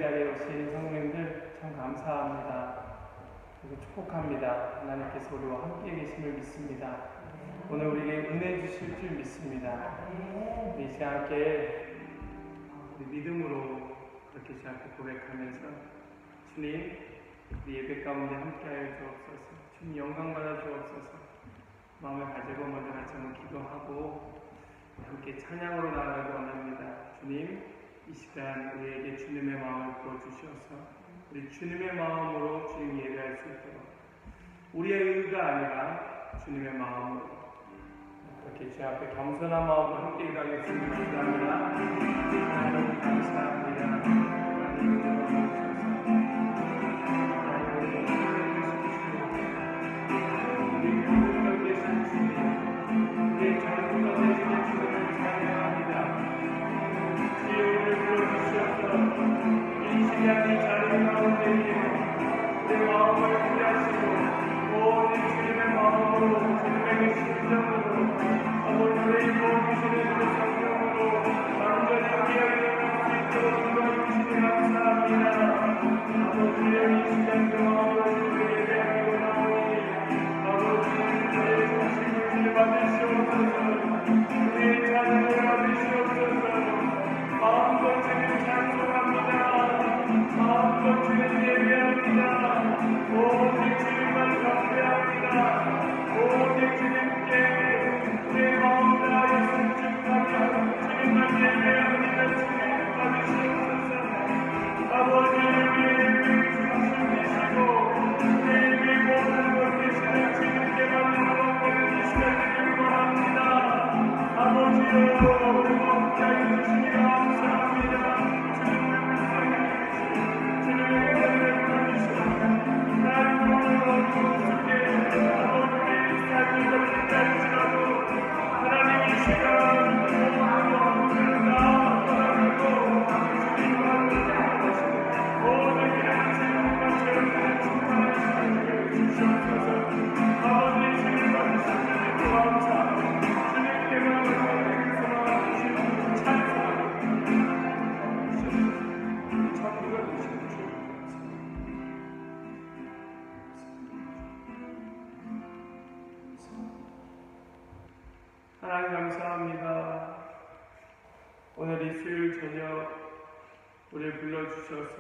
자리에 오신 성도님들 참 감사합니다. 그리고 축복합니다. 하나님께서 우리와 함께 계심을 믿습니다. 오늘 우리에게 은혜 주실 줄 믿습니다. 이 시간 함께 우리 믿음으로 그렇게 주 앞에 고백하면서 주님, 우리 예배 가운데 함께하여 주옵소서. 주님 영광 받아 주옵소서. 마음을 가지고 먼저 같이 한번 기도하고 함께 찬양으로 나아가기 원합니다. 주님, 이 시간 우리에게 주님의 마음을 부어주셔서 우리 주님의 마음으로 주님 예배할 수 있도록 우리의 의가 아니라 주님의 마음으로 그렇게 주 앞에 겸손한 마음으로 함께 일하겠습니다. 감사합니다. 하나님 감사합니다. 하나님 우리 모든 되신 주님, 우리의 전부가 되시는 주님을 찬양합니다. 주님을 불러주셔서 이 시간 이 자리 가운데 내 마음을 구하시고 오직 주님의 마음으로 주님에게 심정으로 아버지의 부어주시는 그 성령으로 완전히 깨어있는 수 있도록 도와주시니 감사합니다. 아버지의 이 시간 그 마음으로 주님의 예배하고 나오니 아버지의 자신을 받으시옵소서. 우리의 찬양을 받으시옵소서. 마음껏 주님 찬송합니다. 마음껏 주님 예배합니다. 오직 주님만 경배합니다. 오직 주님께 내 마음 다하여 순종하며 주님만 예배합니다. 주님 받으시옵소서. 아버지 우리의 중심 되시고 우리의 모든 것 되시는 주님께만 영광을 이 시간 드리기 원합니다. 아버지여 우리 함께 하여 주시니 감사합니다. 하나님 감사합니다. 오늘 이 수요일 저녁 우리를 불러주셔서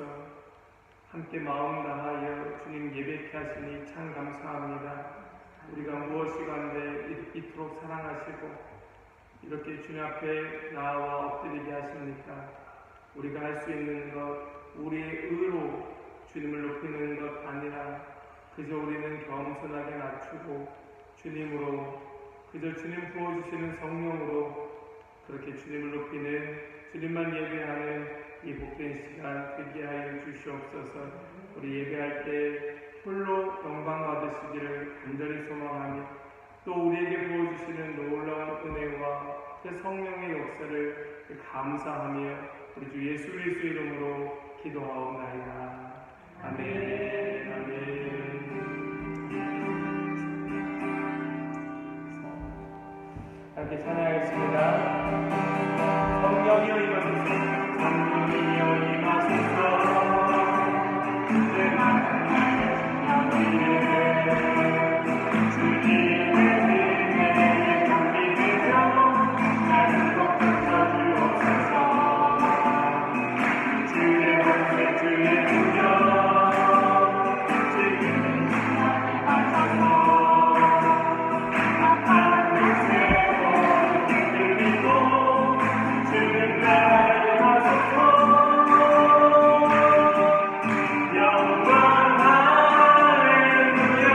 함께 마음 다하여 주님 예배케 하시니 참 감사합니다. 우리가 무엇이간데 이토록 사랑하시고 이렇게 주님 앞에 나와 엎드리게 하십니까? 우리가 할 수 있는 것, 우리의 의로 주님을 높이는 것 아니라 그저 우리는 겸손하게 낮추고 주님으로 그저 주님 부어주시는 성령으로 그렇게 주님을 높이는 주님만 예배하는 이 복된 시간 되게 하여 주시옵소서. 우리 예배할 때 홀로 영광 받으시기를 간절히 소망하며 또 우리에게 부어주시는 놀라운 은혜와 그 성령의 역사를 감사하며 우리 주 예수 그리스도의 이름으로 기도하옵나이다. 아멘. 아멘. 함께 찬양하겠습니다. 성령이여 임하소서. 성령이여 임하소서. 영광 할렐루야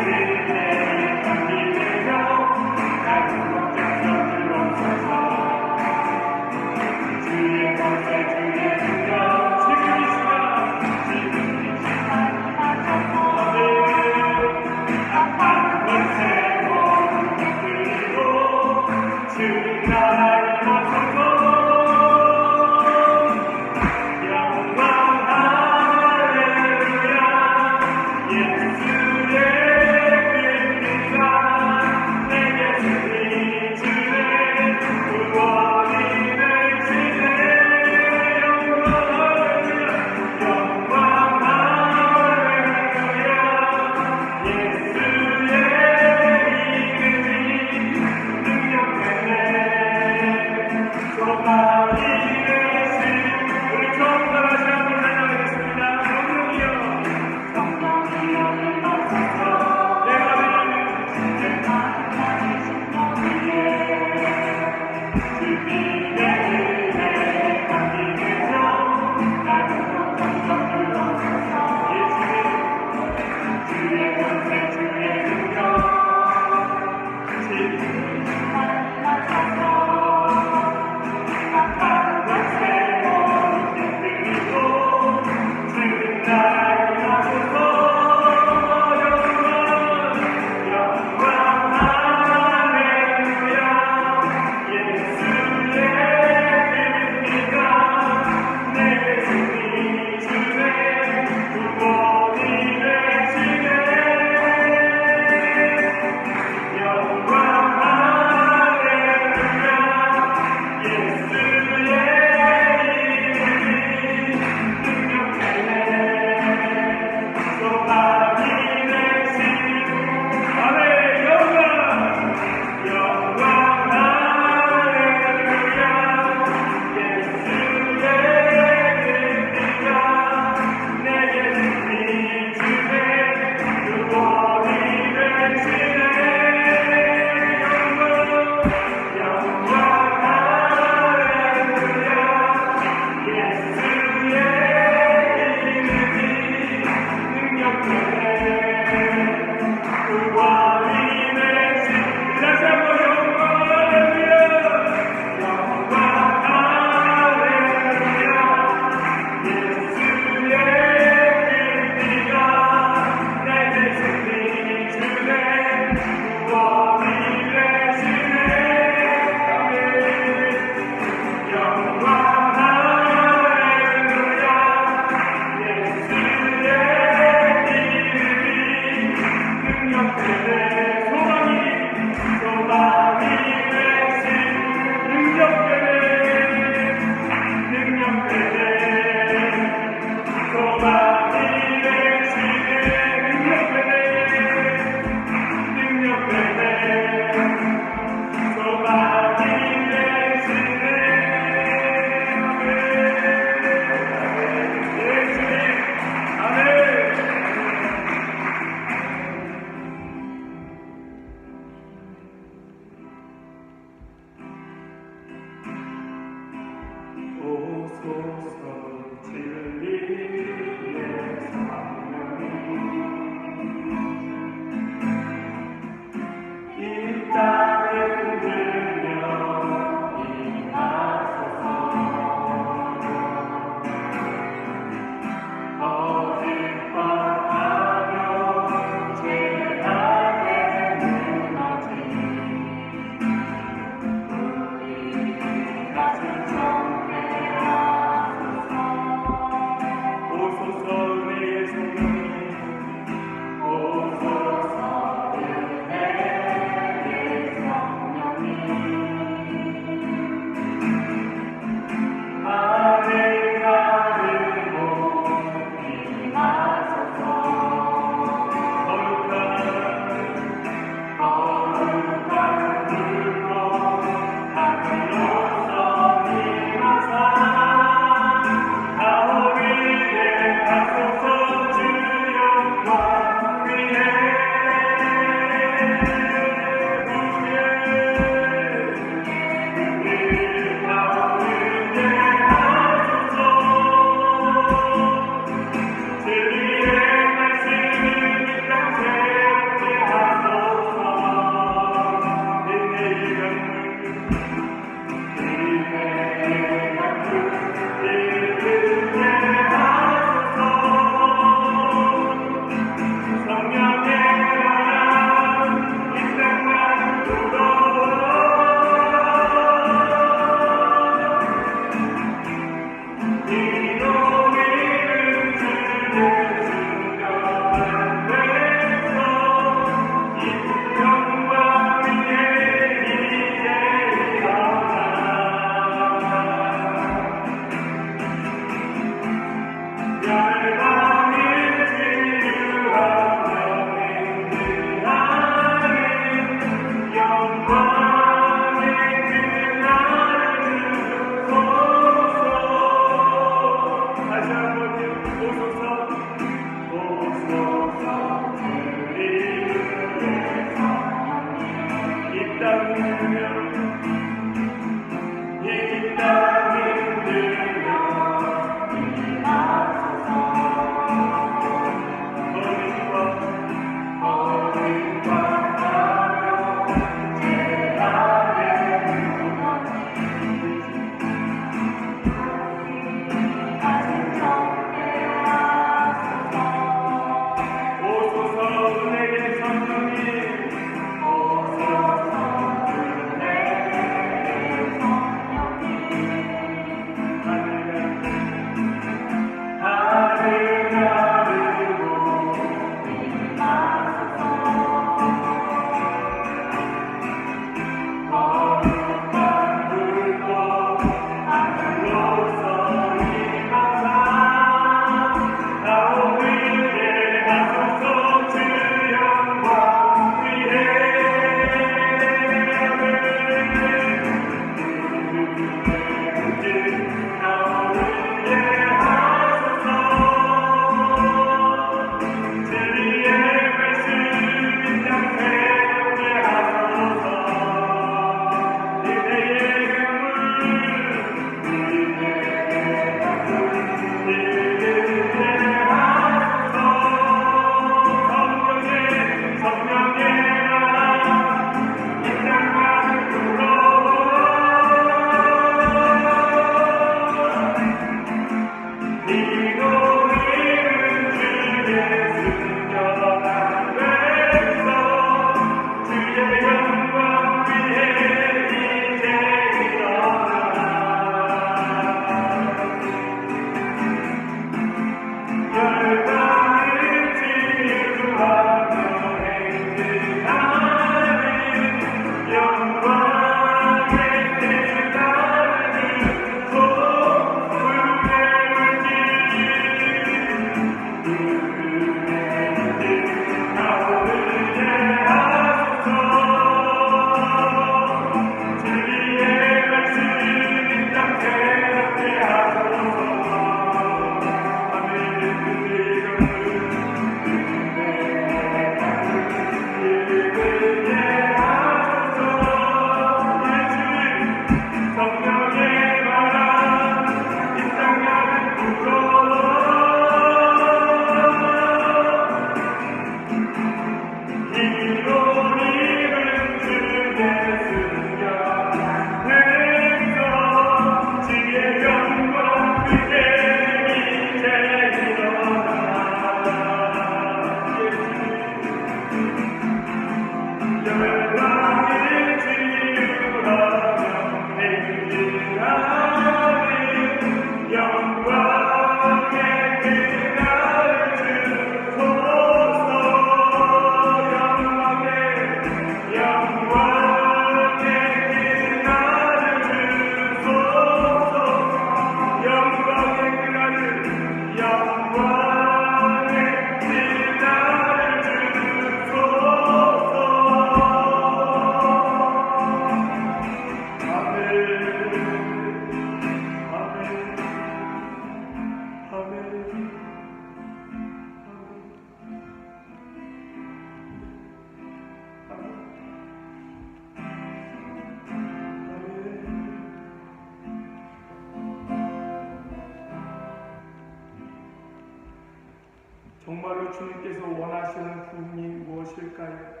정말로 주님께서 원하시는 부흥이 무엇일까요?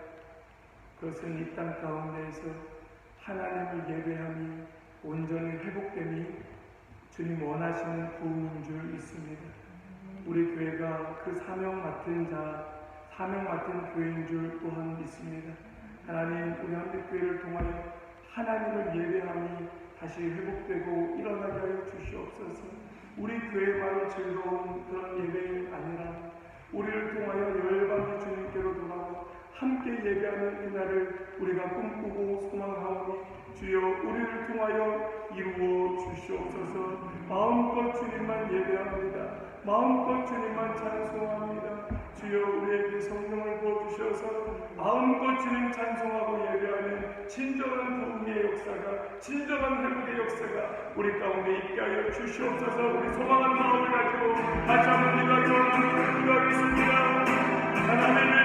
그것은 이 땅 가운데에서 하나님을 예배함이 온전히 회복됨이 주님 원하시는 부흥인 줄 믿습니다. 우리 교회가 그 사명 맡은 교회인 줄 또한 믿습니다. 하나님, 우리 한빛교회를 통하여 하나님을 예배함이 다시 회복되고 일어나게 하여 주시옵소서. 우리 교회만 즐거운 그런 예배가 아니라 우리를 통하여 열방의 주님께로 돌아와 함께 예배하는 그날을 우리가 꿈꾸고 소망하오니 주여 우리를 통하여 이루어 주시옵소서. 마음껏 주님만 예배합니다. 마음껏 주님만 찬송합니다. 주여 우리에게 성령을 부어주셔서 마음껏 주님 찬송하고 예배하는 진정한 부흥의 역사가, 진정한 회복의 역사가 우리 가운데 있게 하여 주시옵소서. 우리 소망한 마음을 가지고 다시 한번 기도하겠습니다. 하나님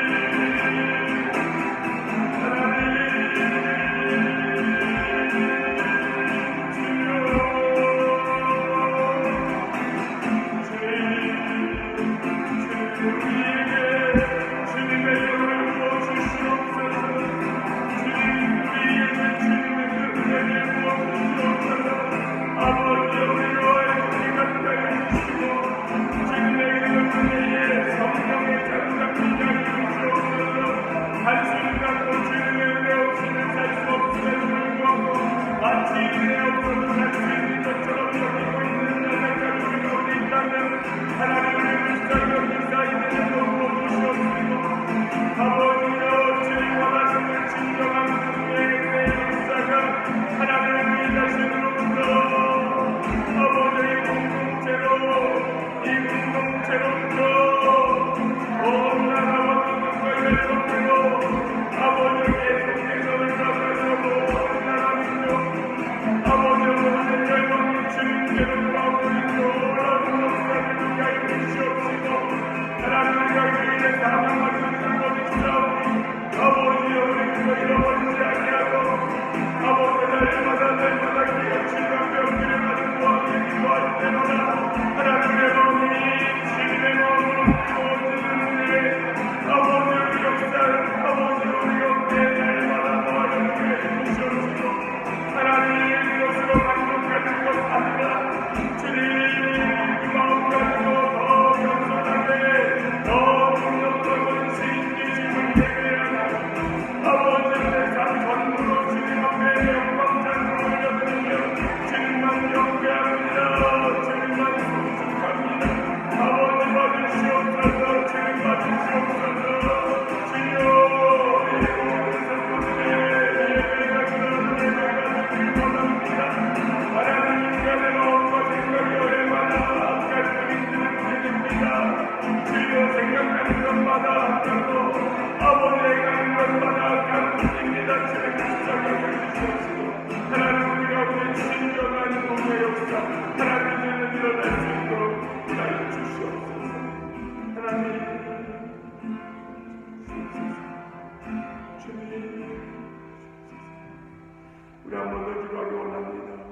우리 한 번 더 기도하기 원합니다.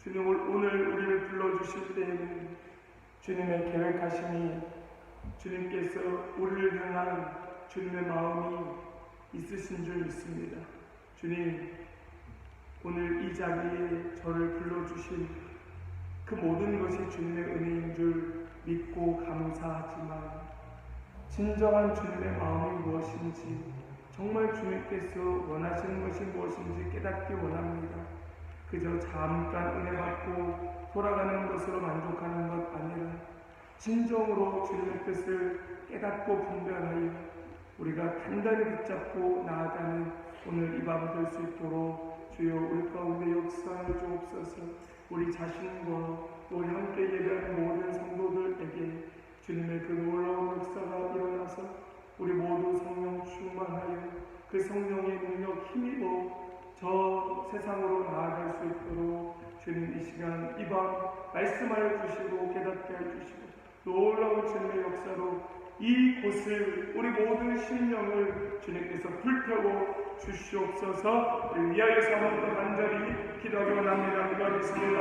주님, 오늘 우리를 불러주실 때에는 주님의 계획하심이, 주님께서 우리를 향한 주님의 마음이 있으신 줄 믿습니다. 주님, 오늘 이 자리에 저를 불러주신 그 모든 것이 주님의 은혜인 줄 믿고 감사하지만 진정한 주님의 마음이 무엇인지, 정말 주님께서 원하시는 것이 무엇인지 깨닫기 원합니다. 그저 잠깐 은혜 받고 돌아가는 것으로 만족하는 것 아니라 진정으로 주님의 뜻을 깨닫고 분별하여 우리가 단단히 붙잡고 나아가는 오늘 이 밤 될 수 있도록 주여 우리 가운데 역사해 주옵소서. 우리 자신과 우리 함께 예배하는 모든 성도들에게 주님의 그 놀라운 역사가 일어나서 우리 모두 성령 충만하여 그 성령의 능력 힘입어 저 세상으로 나아갈 수 있도록 주님 이 시간 이 밤 말씀하여 주시고 깨닫게 해주시고 놀라운 주님의 역사로 이곳을 우리 모든 심령을 주님께서 불태워 주시옵소서. 위하여서 한번 더 간절히 기도하기 원합니다. 기도하겠습니다.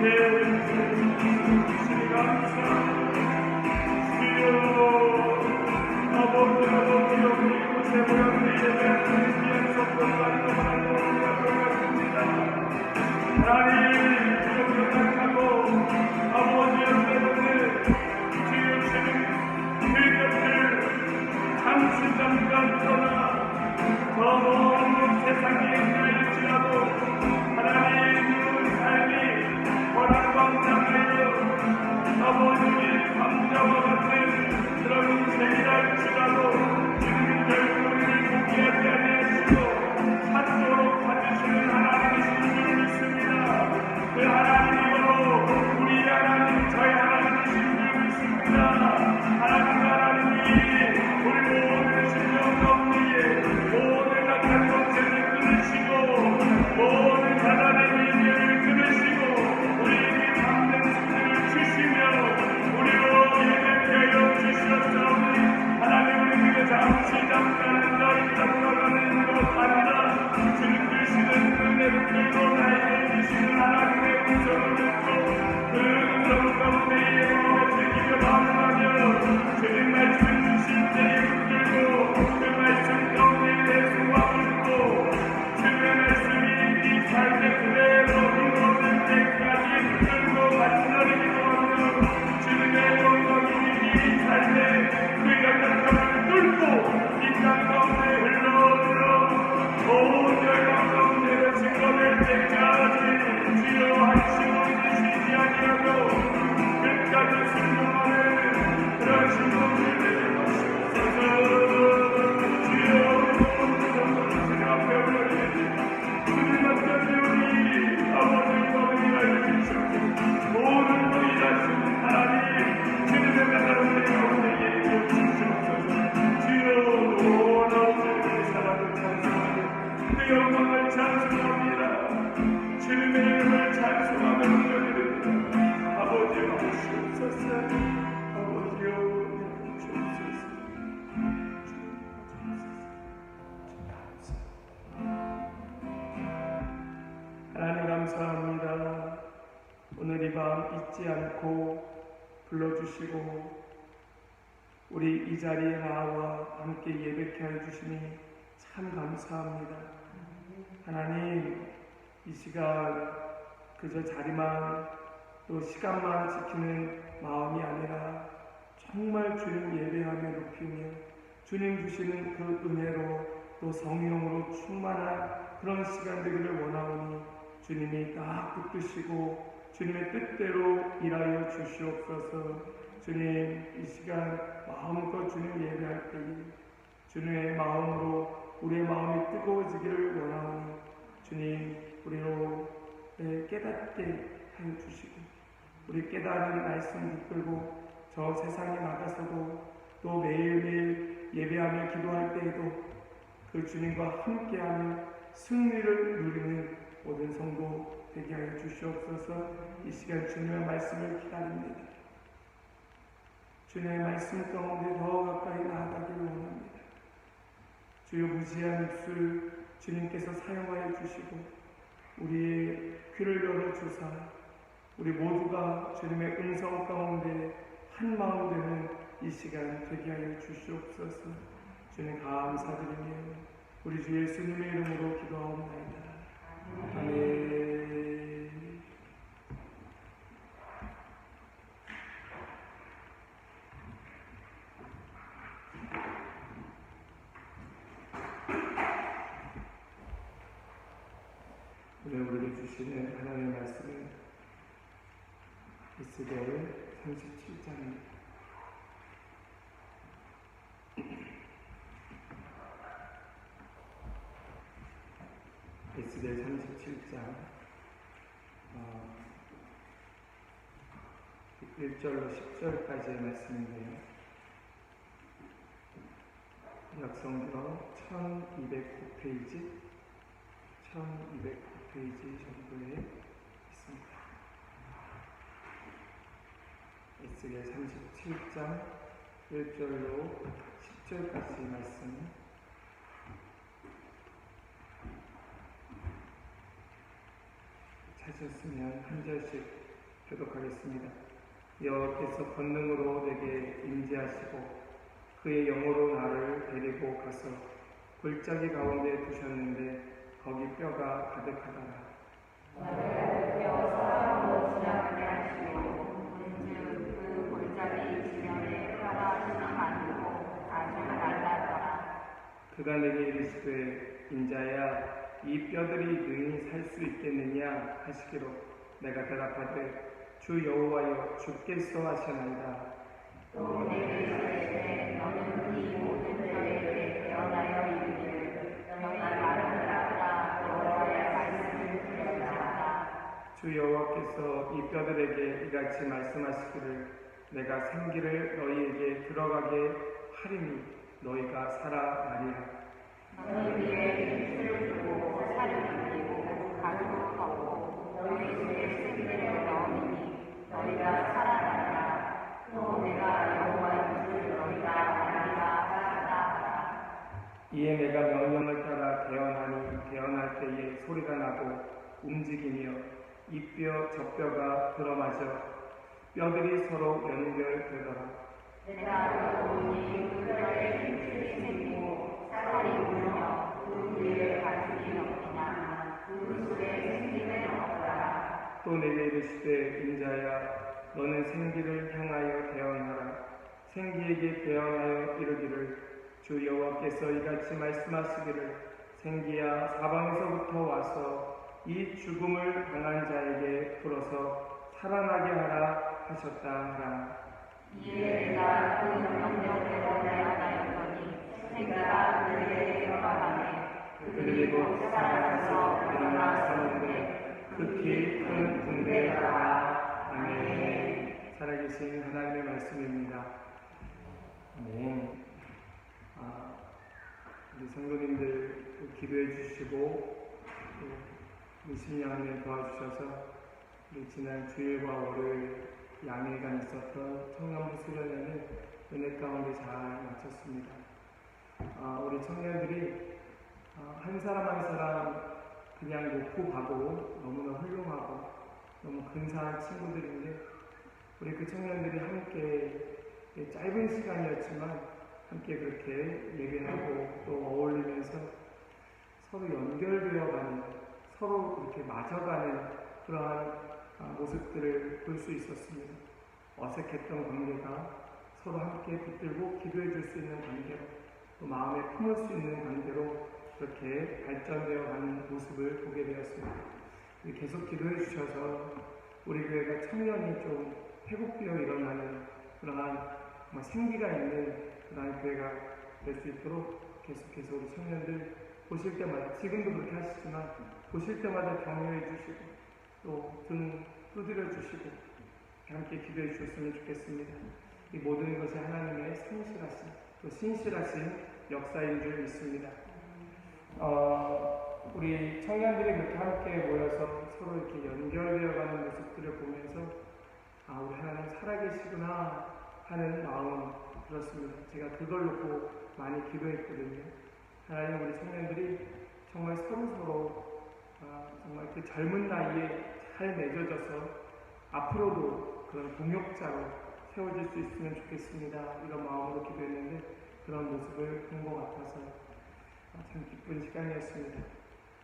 감사합니다. 감사합니다. 오늘 이 밤 잊지 않고 불러주시고 우리 이 자리에 나와 함께 예배케 하여 주시니 참 감사합니다. 하나님, 이 시간 그저 자리만 또 시간만 지키는 마음이 아니라 정말 주님 예배하며 높이며 주님 주시는 그 은혜로 또 성령으로 충만한 그런 시간 되기를 원하오니 주님이 딱 붙드시고 주님의 뜻대로 일하여 주시옵소서. 주님, 이 시간 마음껏 주님 예배할 때에 주님의 마음으로 우리의 마음이 뜨거워지기를 원하오니 주님, 우리로 깨닫게 하여 주시고 우리 깨달은 말씀 붙들고 저 세상에 나가서도 또 매일매일 예배하며 기도할 때에도 그 주님과 함께하며 승리를 누리는 모든 성도 되게 하여 주시옵소서. 이 시간 주님의 말씀을 기다립니다. 주님의 말씀 가운데 더 가까이 나아가기를 원합니다. 주여 무지한 입술 주님께서 사용하여 주시고 우리의 귀를 열어주사 우리 모두가 주님의 음성 가운데 한 마음 되는 이 시간 되게 하여 주시옵소서. 주님 감사드리며 우리 주 예수님의 이름으로 기도하옵나이다. 아멘. 오늘 우리에게 주시는 하나님의 말씀은 에스겔 37장입니다. 에스겔 37장 1절로 10절까지의 말씀인데요. 약성경 1209페이지 정도에 있습니다. 에스겔 37장 1절로 10절까지의 말씀 찾으셨으면 한 절씩 교독하겠습니다. 여호와께서 권능으로 내게 임재하시고 그의 영으로 나를 데리고 가서 골짜기 가운데 두셨는데 거기 뼈가 가득하더라. 나를 뼈 사방으로 지나가게 하시고 문즉 그 골짜기 지면에 뼈가 지나가고 아주 말랐더라. 그가 내게 이르시되 인자야 이 뼈들이 능히 살 수 있겠느냐 하시기로 내가 대답하되 주 여호와여 주께서 하시나이다. 또 내게 이르시되 너는 이 모든 뼈에게 예언하여 이르기를 너희 말을 들으라 여호와의 말씀을 들으라. 주 여호와께서 이 뼈들에게 이같이 말씀하시기를 내가 생기를 너희에게 들어가게 하리니 너희가 살아나리라. 너희 위에 빛을 두고 살을 입히고 가죽으로 덮고 너희 속에 생기를 넣으니 너희가 살아나리라. 또 내가 여호와인 줄 너희가 알리라 하셨다. 이에 내가 명령을 따라 대언하니 대언할 때에 소리가 나고 움직이며 이 뼈 저 뼈가 들어맞아 뼈들이 서로 연결되더라. 내가 보니 그 뼈에 힘줄이 생기고 살이 울며 그 위에 가죽이 덮이나 그 속에 생기는 없더라. 또 내게 이르시되 인자야 너는 생기를 향하여 대언하라. 생기에게 대언하여 이르기를 주 여호와께서 이같이 말씀하시기를 생기야 사방에서부터 와서 이 죽음을 당한 자에게 불어서 살아나게 하라 하셨다 하라. 이에 내가 그 명령대로 대언하였더니 생기가 그에게 들어가네. 그리고 살아나서 일어나 서는데 극히 큰 군대가 아멘. 살아계신 하나님의 말씀입니다. 아멘. 우리 성도님들 기도해 주시고 무심양에 도와주셔서 우리 지난 주일과 월요일 양일간 있었던 청년부 수련회는 은혜 가운데 잘 마쳤습니다. 우리 청년들이 한 사람 한 사람 그냥 놓고 가도 너무나 훌륭하고 너무 근사한 친구들인데 우리 그 청년들이 함께 짧은 시간이었지만 함께 그렇게 예배하고 또 어울리면서 서로 연결되어가는 서로 이렇게 맞아가는 그러한 모습들을 볼 수 있었습니다. 어색했던 관계가 서로 함께 붙들고 기도해 줄 수 있는 관계로 또 마음에 품을 수 있는 관계로 그렇게 발전되어 가는 모습을 보게 되었습니다. 계속 기도해 주셔서 우리 교회가 청년이 좀 회복되어 일어나는 그러한 생기가 있는 그러한 교회가 될 수 있도록 계속해서 우리 청년들 보실 때마다 지금도 그렇게 하시지만 보실 때마다 격려해 주시고 또 등 두드려 주시고 함께 기도해 주셨으면 좋겠습니다. 이 모든 것이 하나님의 성실하신 또 신실하신 역사인 줄 믿습니다. 우리 청년들이 그렇게 함께 모여서 서로 이렇게 연결되어가는 모습들을 보면서 우리 하나님 살아계시구나 하는 마음 들었습니다. 제가 그걸 놓고 많이 기도했거든요. 하나님 우리 청년들이 정말 서로 정말 그 젊은 나이에 잘 맺어져서 앞으로도 그런 동역자로 세워질 수 있으면 좋겠습니다. 이런 마음으로 기도했는데 그런 모습을 본 것 같아서 참 기쁜 시간이었습니다.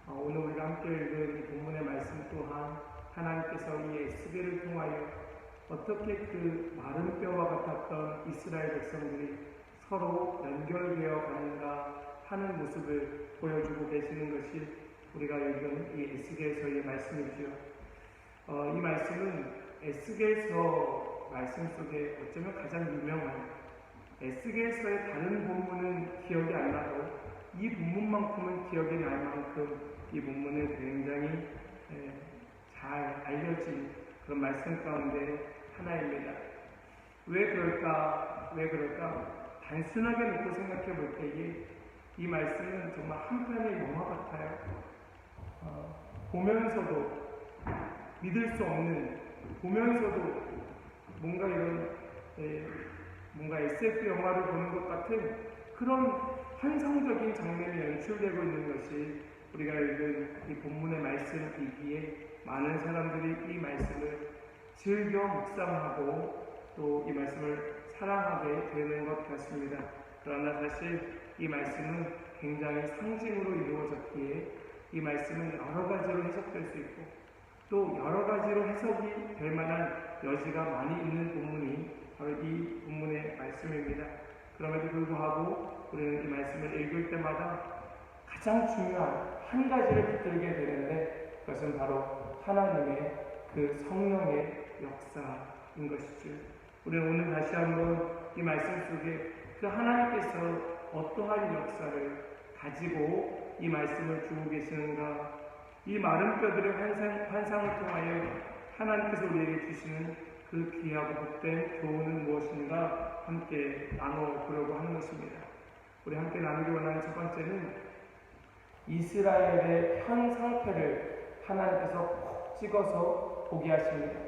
오늘 우리가 함께 읽은 이 본문의 말씀 또한 하나님께서 이 에스겔을 통하여 어떻게 그 마른 뼈와 같았던 이스라엘 백성들이 서로 연결되어 가는가 하는 모습을 보여주고 계시는 것이 우리가 읽은 이 에스겔서의 말씀이죠. 이 말씀은 에스겔서 말씀 속에 어쩌면 가장 유명한 에스겔서의 다른 본문은 기억이 안 나도 이 본문만큼은 기억이 날 만큼 이 본문은 굉장히 잘 알려진 그런 말씀 가운데 하나입니다. 왜 그럴까? 단순하게 놓고 생각해 볼 때에 이 말씀은 정말 한 편의 영화 같아요. 보면서도 믿을 수 없는, 보면서도 뭔가 이런 뭔가 SF 영화를 보는 것 같은 그런 환상적인 장면이 연출되고 있는 것이 우리가 읽은 이 본문의 말씀이기에 많은 사람들이 이 말씀을 즐겨 묵상하고 또 이 말씀을 사랑하게 되는 것 같습니다. 그러나 사실 이 말씀은 굉장히 상징으로 이루어졌기에 이 말씀은 여러 가지로 해석될 수 있고 또 여러 가지로 해석이 될 만한 여지가 많이 있는 본문이 바로 이 본문의 말씀입니다. 그럼에도 불구하고 우리는 이 말씀을 읽을 때마다 가장 중요한 한 가지를 붙들게 되는데 그것은 바로 하나님의 그 성령의 역사인 것이죠. 우리는 오늘 다시 한번 이 말씀 속에 그 하나님께서 어떠한 역사를 가지고 이 말씀을 주고 계시는가, 이 마른 뼈들의 환상을 통하여 하나님께서 우리에게 주시는 그 귀하고 복된 교훈은 무엇인가 함께 나눠보려고 하는 것입니다. 우리 함께 나누기 원하는 첫 번째는 이스라엘의 현 상태를 하나님께서 콕 찍어서 보게 하십니다.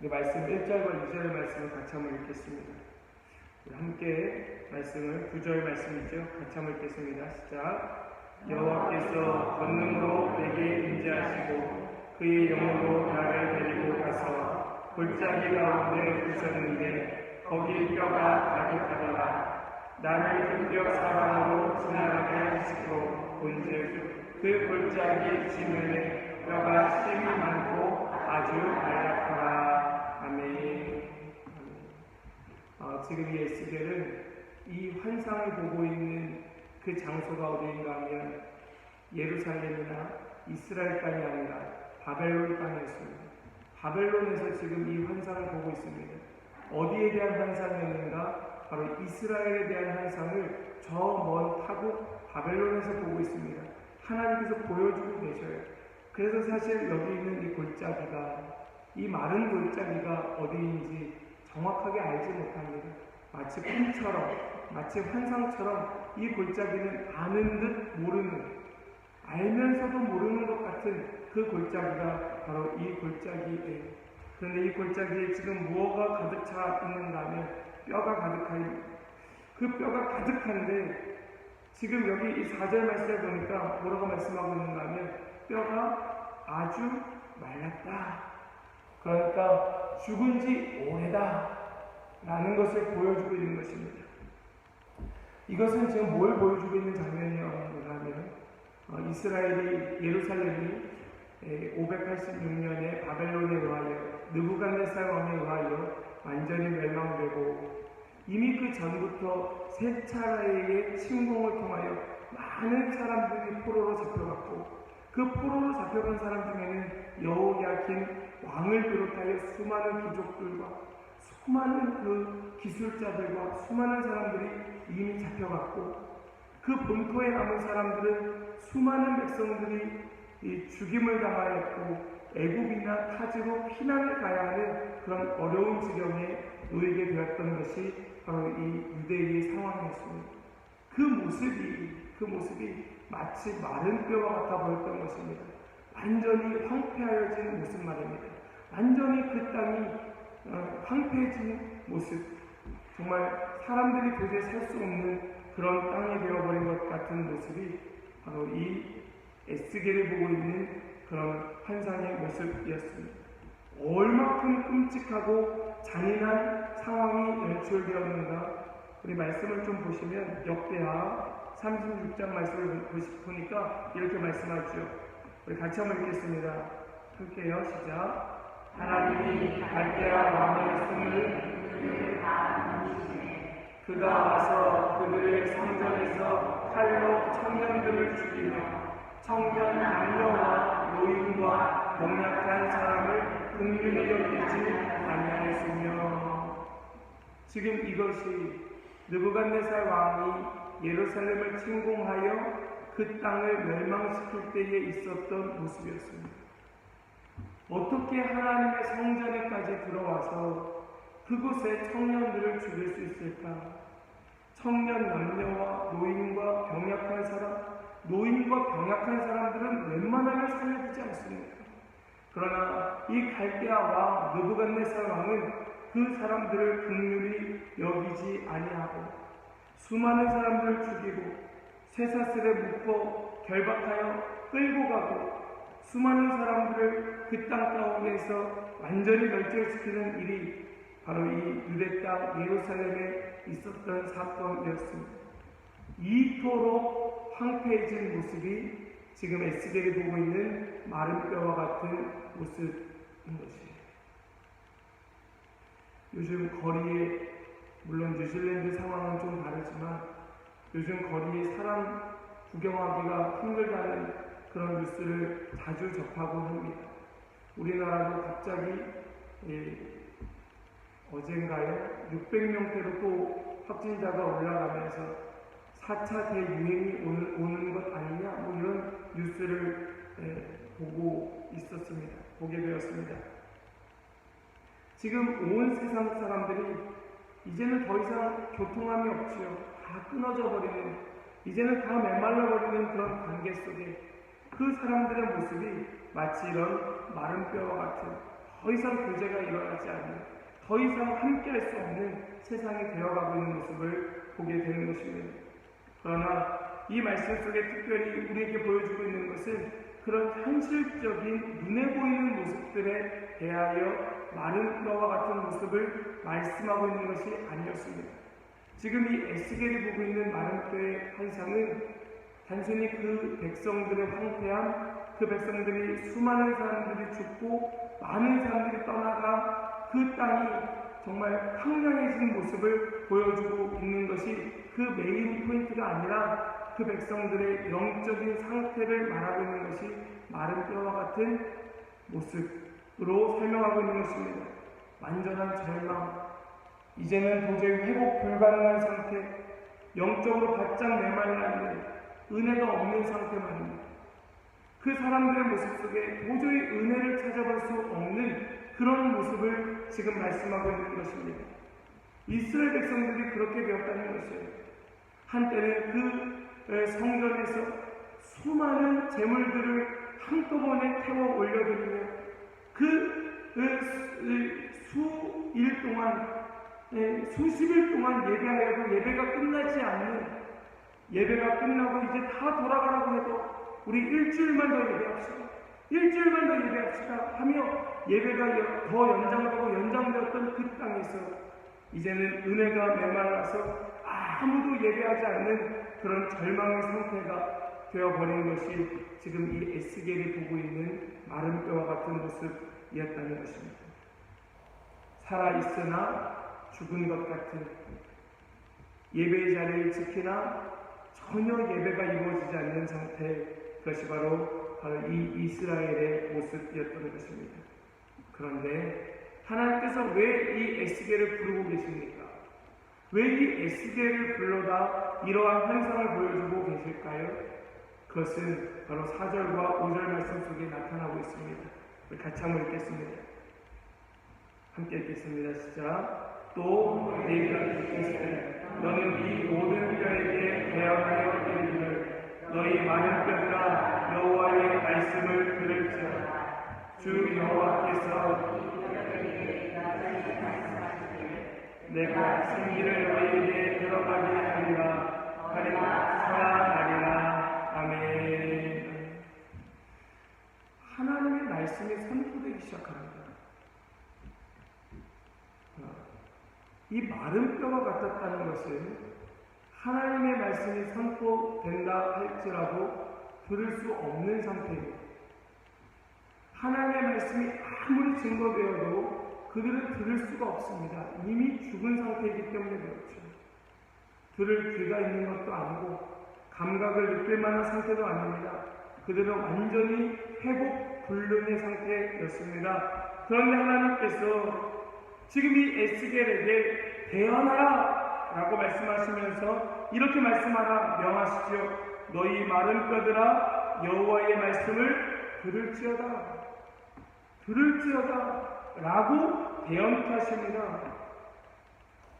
우리 말씀 1절과 2절 말씀을 같이 한번 읽겠습니다. 우리 함께 말씀을 9절 말씀이죠. 같이 한번 읽겠습니다. 시작. 여호와께서 권능으로 내게 임재하시고 그의 영으로 나를 데리고 가서 골짜기 가운데 두셨는데 거기 뼈가 가득하더라. 나를 드디어 사방으로 지나가게 하시고 본즉 그 골짜기 지면에 뼈가 심이 많고 아주 말랐더라. 아멘. 지금 이 에스겔은 이 환상을 보고 있는 그 장소가 어디인가 하면 예루살렘이나 이스라엘 땅이 아니라 바벨론 땅이었습니다. 바벨론에서 지금 이 환상을 보고 있습니다. 어디에 대한 환상이었는가? 바로 이스라엘에 대한 환상을 저 먼 타국 바벨론에서 보고 있습니다. 하나님께서 보여주고 계셔요. 그래서 사실 여기 있는 이 골짜기가, 이 마른 골짜기가 어디인지 정확하게 알지 못합니다. 마치 꿈처럼, 마치 환상처럼 이 골짜기는 아는 듯 모르는, 알면서도 모르는 것 같은 그 골짜기가 바로 이 골짜기예요. 그런데 이 골짜기에 지금 무엇가 가득 차 있는가 하면 뼈가 가득한, 그 뼈가 가득한데 지금 여기 이 4절 말씀을 보니까 뭐라고 말씀하고 있는가 하면 뼈가 아주 말랐다. 그러니까 죽은 지 오래다 라는 것을 보여주고 있는 것입니다. 이것은 지금 뭘 보여주고 있는 장면이었는가 하면 이스라엘이, 예루살렘이 586년에 바벨론에 의하여 느부갓네살 왕에 의하여 완전히 멸망되고 이미 그 전부터 세 차례의 침공을 통하여 많은 사람들이 포로로 잡혀갔고 그 포로로 잡혀간 사람 중에는 여호야긴 왕을 비롯하여 수많은 귀족들과 수많은 그 기술자들과 수많은 사람들이 이미 잡혀갔고 그 본토에 남은 사람들은 수많은 백성들이 이 죽임을 당하였고 애굽이나 타지로 피난을 가야 하는 그런 어려운 지경에 놓이게 되었던 것이 바로 이 유대인의 상황이었습니다. 그 모습이 마치 마른 뼈와 같아 보였던 것입니다. 완전히 황폐하여진 모습 말입니다. 완전히 그 땅이 황폐해진 모습, 정말 사람들이 도저히 살 수 없는 그런 땅이 되어버린 것 같은 모습이 바로 이 에스겔을 보고 있는 그런 환상의 모습이었습니다. 얼마큼 끔찍하고 잔인한 상황이 연출되었는가? 우리 말씀을 좀 보시면 역대하 36장 말씀을 보니까 이렇게 말씀하죠. 우리 같이 한번 읽겠습니다. 함께요. 시작. 하나님이 갈대아 왕의 손을 그가 와서 그들의 성전에서 칼로 청년들을 죽이며 청년 남녀와 노인과 병약한 사람을 긍휼히 여기지 아니하였으며. 지금 이것이 느부갓네살 왕이 예루살렘을 침공하여 그 땅을 멸망시킬 때에 있었던 모습이었습니다. 어떻게 하나님의 성전에까지 들어와서 그곳에 청년들을 죽일 수 있을까? 청년 남녀와 노인과 병약한 사람, 노인과 병약한 사람들은 웬만하면 살려주지 않습니다. 그러나 이 갈대아 왕 느부갓네살 왕은 그 사람들을 긍휼히 여기지 아니하고 수많은 사람들을 죽이고 쇠사슬에 묶어 결박하여 끌고 가고 수많은 사람들을 그 땅 가운데에서 완전히 멸절시키는 일이 바로 이 유대 땅 예루살렘에 있었던 사건이었습니다. 이토록 황폐해진 모습이 지금 에스겔이 보고 있는 마른 뼈와 같은 모습인 것이에요. 요즘 거리에, 물론 뉴질랜드 상황은 좀 다르지만 요즘 거리에 사람 구경하기가 힘들다는 그런 뉴스를 자주 접하곤 합니다. 우리나라도 갑자기 어젠가요? 600명대로 또 확진자가 올라가면서 4차 대유행이 오는 것 아니냐? 뭐 이런 뉴스를 보게 되었습니다. 지금 온 세상 사람들이 이제는 더 이상 교통함이 없지요. 다 끊어져 버리는, 이제는 다 메말라 버리는 그런 관계 속에 그 사람들의 모습이 마치 이런 마른 뼈와 같은, 더 이상 교제가 일어나지 않는, 더 이상 함께할 수 없는 세상이 되어가고 있는 모습을 보게 되는 것입니다. 그러나 이 말씀 속에 특별히 우리에게 보여주고 있는 것은 그런 현실적인 눈에 보이는 모습들에 대하여 마른 뼈와 같은 모습을 말씀하고 있는 것이 아니었습니다. 지금 이 에스겔이 보고 있는 마른 뼈의 환상은 단순히 그 백성들의 황폐함, 그 백성들이 수많은 사람들이 죽고 많은 사람들이 떠나가 그 땅이 정말 황량해진 모습을 보여주고 있는 것이 그 메인 포인트가 아니라 그 백성들의 영적인 상태를 말하고 있는 것이 마른 뼈와 같은 모습으로 설명하고 있는 것입니다. 완전한 절망, 이제는 도저히 회복 불가능한 상태, 영적으로 바짝 메말라 있는 은혜가 없는 상태 말입니다. 그 사람들의 모습 속에 도저히 은혜를 찾아볼 수 없는 그런 모습을 지금 말씀하고 있는 것입니다. 이스라엘 백성들이 그렇게 되었다는 것이에요. 한때는 그 성전에서 수많은 제물들을 한꺼번에 태워 올려드리며 수일 동안, 수십일 동안 예배하여도 예배가 끝나지 않는, 예배가 끝나고 이제 다 돌아가라고 해도 우리 일주일만 더 예배합시다, 일주일만 더 예배합시다 하며 예배가 더 연장되었던 그 땅에서 이제는 은혜가 메말라서 아무도 예배하지 않는 그런 절망의 상태가 되어버린 것이 지금 이 에스겔이 보고 있는 마른 뼈와 같은 모습이었다는 것입니다. 살아있으나 죽은 것 같은, 예배의 자리를 지키나 전혀 예배가 이루어지지 않는 상태, 그것이 바로 이 이스라엘의 모습이었던 것입니다. 그런데 하나님께서 왜 이 에스겔을 부르고 계십니까? 왜 이 에스겔을 불러다 이러한 환상을 보여주고 계실까요? 그것은 바로 4절과 5절 말씀 속에 나타나고 있습니다. 우리 같이 한번 읽겠습니다. 함께 읽겠습니다. 시작. 또 내가 읽겠으되 너는 이 모든 뼈에게 대언하여 이르기를 너희 많은 뼈들아 여호와의 말씀을 들을지어다. 주 여호와께서 내가 생기를 너희에게 들어가게 하리라 살아나리라. 아멘. 하나님의 말씀이 선포되기 시작합니다. 이 마른 뼈가 같았다는 것은 하나님의 말씀이 선포된다 할지라도 들을 수 없는 상태입니다. 하나님의 말씀이 아무리 증거되어도 그들은 들을 수가 없습니다. 이미 죽은 상태이기 때문에 그렇죠. 들을 귀가 있는 것도 아니고 감각을 느낄 만한 상태도 아닙니다. 그들은 완전히 회복 불능의 상태였습니다. 그런데 하나님께서 지금 이 에스겔에게 대언하라 라고 말씀하시면서 이렇게 말씀하라 명하시지요. 너희 마른 뼈들아 여호와의 말씀을 들을지어다 라고 대언하십니다.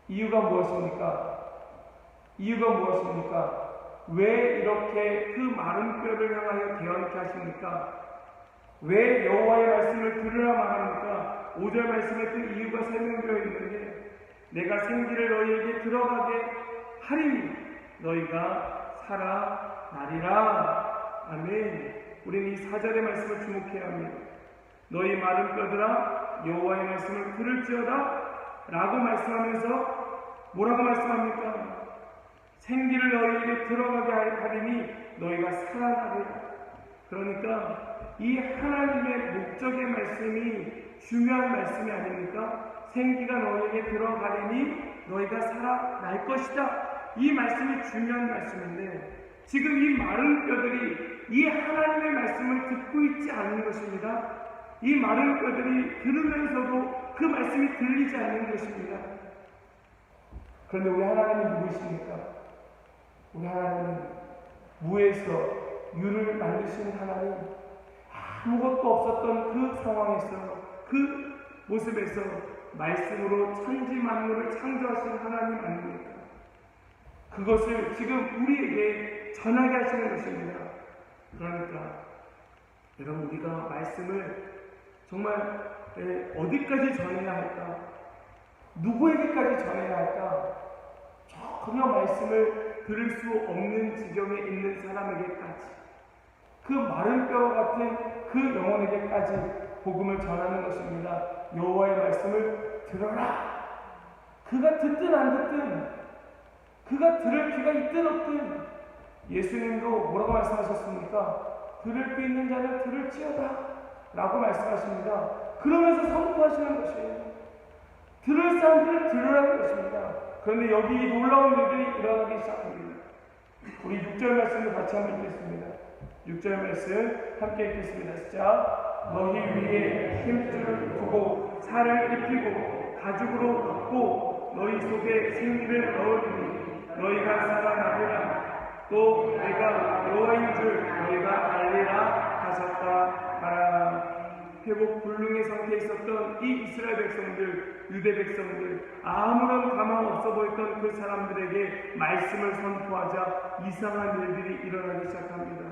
이유가 무엇입니까? 왜 이렇게 그 마른 뼈를 향하여 대언하십니까? 왜 여호와의 말씀을 들으라 말합니까? 5절 말씀에 그 이유가 설명되어 있는데 내가 생기를 너희에게 들어가게 하리니 너희가 살아나리라. 아멘. 우리는 이 4절의 말씀을 주목해야 합니다. 너희 마른 뼈들아 여호와의 말씀을 들을지어다 라고 말씀하면서 뭐라고 말씀합니까? 생기를 너희에게 들어가게 하리니 너희가 살아나리라. 그러니까 이 하나님의 목적의 말씀이 중요한 말씀이 아닙니까? 생기가 너희에게 들어가리니 너희가 살아날 것이다. 이 말씀이 중요한 말씀인데 지금 이 마른 뼈들이 이 하나님의 말씀을 듣고 있지 않는 것입니다. 이 마른 뼈들이 들으면서도 그 말씀이 들리지 않는 것입니다. 그런데 우리 하나님은 누구이십니까? 우리 하나님은 무에서 유를 만드신 하나님, 아무것도 없었던 그 상황에서 그 모습에서 말씀으로 천지 만물을 창조하신 하나님 아닙니까? 그것을 지금 우리에게 전하게 하시는 것입니다. 그러니까 여러분 우리가 말씀을 정말 어디까지 전해야 할까? 누구에게까지 전해야 할까? 전혀 말씀을 들을 수 없는 지경에 있는 사람에게까지 그 마른 뼈와 같은 그 영혼에게까지 복음을 전하는 것입니다. 여호와의 말씀을 들어라. 그가 듣든 안 듣든 그가 들을 귀가 있든 없든 예수님도 뭐라고 말씀하셨습니까? 들을 귀 있는 자는 들을지어다 라고 말씀하십니다. 그러면서 선포하시는 것이에요. 들을 사람들은 들으라는 것입니다. 그런데 여기 놀라운 일들이 일어나기 시작합니다. 우리 6절 말씀을 같이 한번 읽겠습니다. 6절 말씀 함께 읽겠습니다. 시작. 너희 위에 힘줄을 두고 살을 입히고 가죽으로 덮고 너희 속에 생기를 넣으리니 너희가 살아나리라. 또 내가 여호와인 줄 너희가 알리라 하셨다 하라. 회복 불능의 상태에 있었던 이 이스라엘 백성들, 유대 백성들, 아무런 가망 없어 보였던 그 사람들에게 말씀을 선포하자 이상한 일들이 일어나기 시작합니다.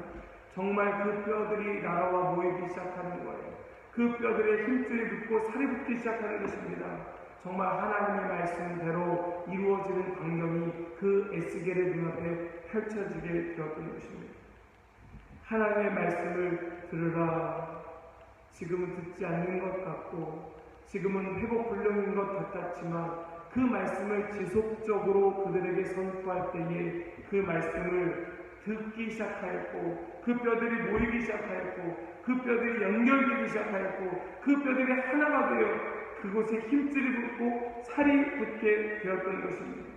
정말 그 뼈들이 날아와 모이기 시작하는 거예요. 그 뼈들의 힘줄이 붙고 살이 붙기 시작하는 것입니다. 정말 하나님의 말씀대로 이루어지는 광경이 그 에스겔의 눈앞에 펼쳐지게 되었던 것입니다. 하나님의 말씀을 들으라. 지금은 듣지 않는 것 같고 지금은 회복 불능인 것 같았지만 그 말씀을 지속적으로 그들에게 선포할 때에 그 말씀을 듣기 시작하였고 그 뼈들이 모이기 시작하였고 그 뼈들이 연결되기 시작하였고 그 뼈들이 하나가 되어 그곳에 힘줄이 붙고 살이 붙게 되었던 것입니다.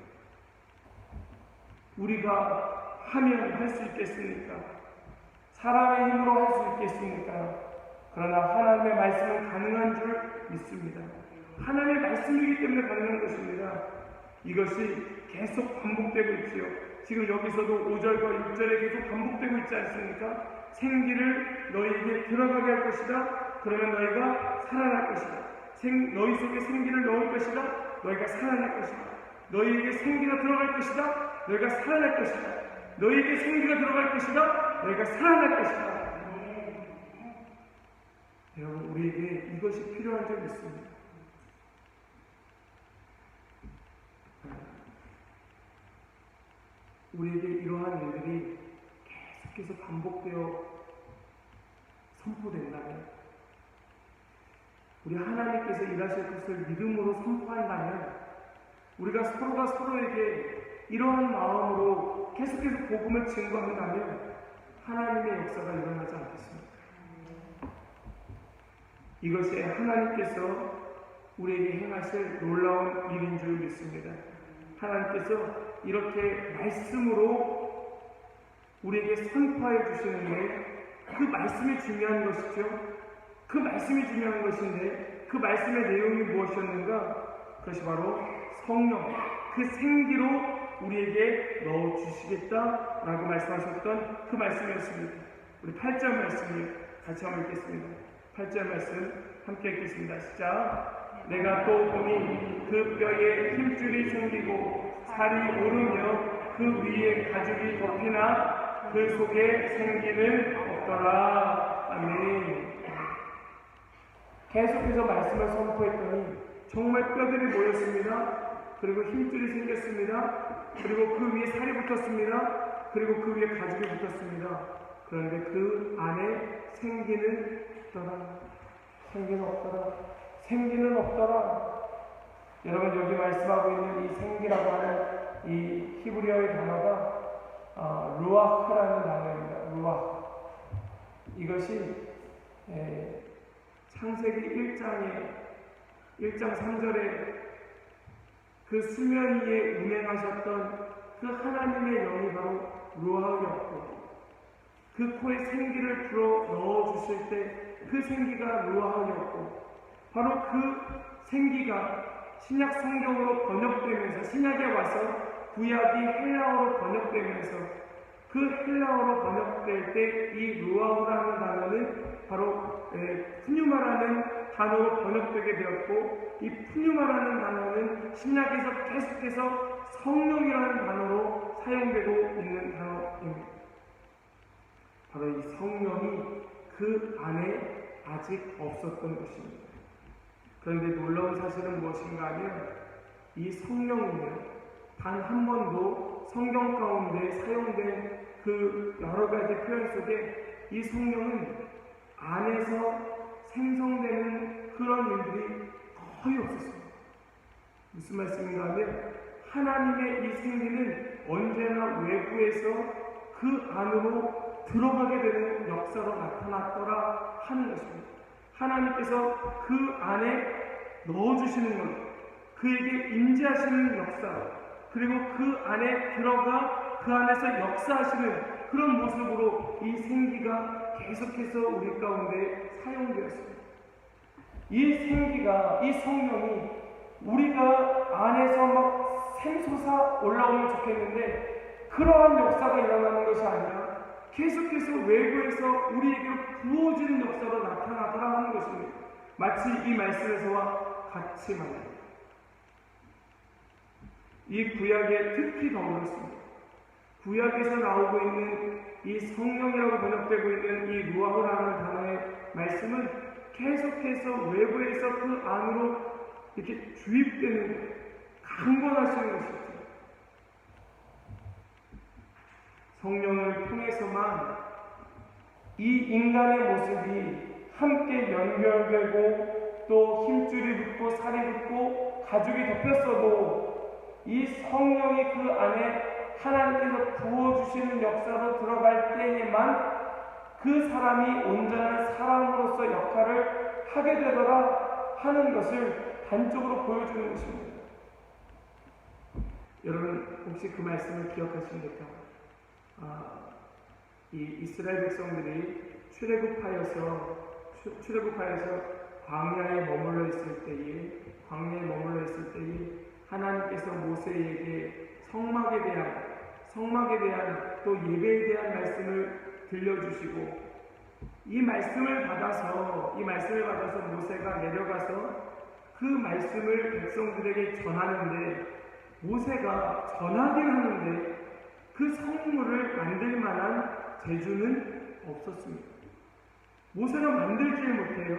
우리가 하면 할 수 있겠습니까? 사람의 힘으로 할 수 있겠습니까? 그러나 하나님의 말씀은 가능한 줄 믿습니다. 하나님의 말씀이기 때문에 가능한 것입니다. 이것이 계속 반복되고 있지요. 지금 여기서도 5절과 6절에 계속 반복되고 있지 않습니까? 생기를 너희에게 들어가게 할 것이다. 그러면 너희가 살아날 것이다. 너희 속에 생기를 넣을 것이다. 너희가 살아날 것이다. 너희에게 생기가 들어갈 것이다. 너희가 살아날 것이다. 너희에게 생기가 들어갈 것이다. 너희가 살아날 것이다. 여러분 우리에게 이것이 필요한 줄 믿습니다. 우리에게 이러한 일들이 계속해서 반복되어 선포된다면 우리 하나님께서 일하실 것을 믿음으로 선포한다면 우리가 서로가 서로에게 이러한 마음으로 계속해서 복음을 증거한다면 하나님의 역사가 일어나지 않겠습니까? 이것이 하나님께서 우리에게 행하실 놀라운 일인 줄 믿습니다. 하나님께서 이렇게 말씀으로 우리에게 선포해 주시는데 그 말씀이 중요한 것이죠. 그 말씀이 중요한 것인데 그 말씀의 내용이 무엇이었는가? 그것이 바로 성령, 그 생기로 우리에게 넣어주시겠다라고 말씀하셨던 그 말씀이었습니다. 우리 8절 말씀이요. 같이 한번 읽겠습니다. 8절 말씀 함께 읽겠습니다. 시작. 내가 또 보니 그 뼈에 힘줄이 생기고 살이 오르며 그 위에 가죽이 덮이나 그 속에 생기는 없더라. 아멘. 계속해서 말씀을 선포했더니 정말 뼈들이 모였습니다. 그리고 힘줄이 생겼습니다. 그리고 그 위에 살이 붙었습니다. 그리고 그 위에 가죽이 붙었습니다. 그런데 그 안에 생기는 없더라. 생기는 없더라. 생기는 없더라. 여러분, 여기 말씀하고 있는 이 생기라고 하는 이 히브리어의 단어가 루아흐라는 단어입니다. 루아흐. 이것이 창세기 1장 3절에 그 수면 위에 운행하셨던 그 하나님의 영이 바로 루아흐였고, 그 코에 생기를 불어 넣어주실 때 그 생기가 루아흐였고, 바로 그 생기가 신약 성경으로 번역되면서, 신약에 와서 구약이 헬라어로 번역되면서 그 헬라어로 번역될 때 이 루아흐라는 단어는 바로 푸뉴마라는 단어로 번역되게 되었고, 이 푸뉴마라는 단어는 신약에서 계속해서 성령이라는 단어로 사용되고 있는 단어입니다. 바로 이 성령이 그 안에 아직 없었던 것입니다. 그런데 놀라운 사실은 무엇인가 하면 이 성령은요, 단 한 번도 성경 가운데 사용된 그 여러 가지 표현 속에 이 성령은 안에서 생성되는 그런 일들이 거의 없었습니다. 무슨 말씀인가 하면 하나님의 이 생기는 언제나 외부에서 그 안으로 들어가게 되는 역사로 나타났더라 하는 것입니다. 하나님께서 그 안에 넣어주시는 것, 그에게 임재하시는 역사, 그리고 그 안에 들어가 그 안에서 역사하시는 그런 모습으로 이 생기가 계속해서 우리 가운데 사용되었습니다. 이 생기가, 이 성령이 우리가 안에서 막 샘솟아 올라오면 좋겠는데, 그러한 역사가 일어나는 것이 아니라 계속해서 외부에서 우리에게 부어지는 역사로 나타나더라 하는 것입니다. 마치 이 말씀에서와 같이 말입니다. 이 구약에 특히 더불었습니다. 구약에서 나오고 있는 이 성령이라고 번역되고 있는 이 루아흐라는 단어의 말씀은 계속해서 외부에서 그 안으로 이렇게 주입되는, 강권하시는 것이죠. 성령을 통해서만 이 인간의 모습이 함께 연결되고 또 힘줄이 붙고 살이 붙고 가죽이 덮였어도 이 성령이 그 안에 하나님께서 부어주시는 역사로 들어갈 때에만 그 사람이 온전한 사람으로서 역할을 하게 되더라 하는 것을 단적으로 보여주는 것입니다. 여러분, 혹시 그 말씀을 기억하십니까? 이 이스라엘 백성들이 출애굽하여서 광야에 머물러 있을 때에 하나님께서 모세에게 성막에 대한 또 예배에 대한 말씀을 들려주시고, 이 말씀을 받아서 모세가 내려가서 그 말씀을 백성들에게 전하는데, 모세가 전하긴 하는데 그 성물을 만들 만한 재주는 없었습니다. 모세가 만들지를 못해요.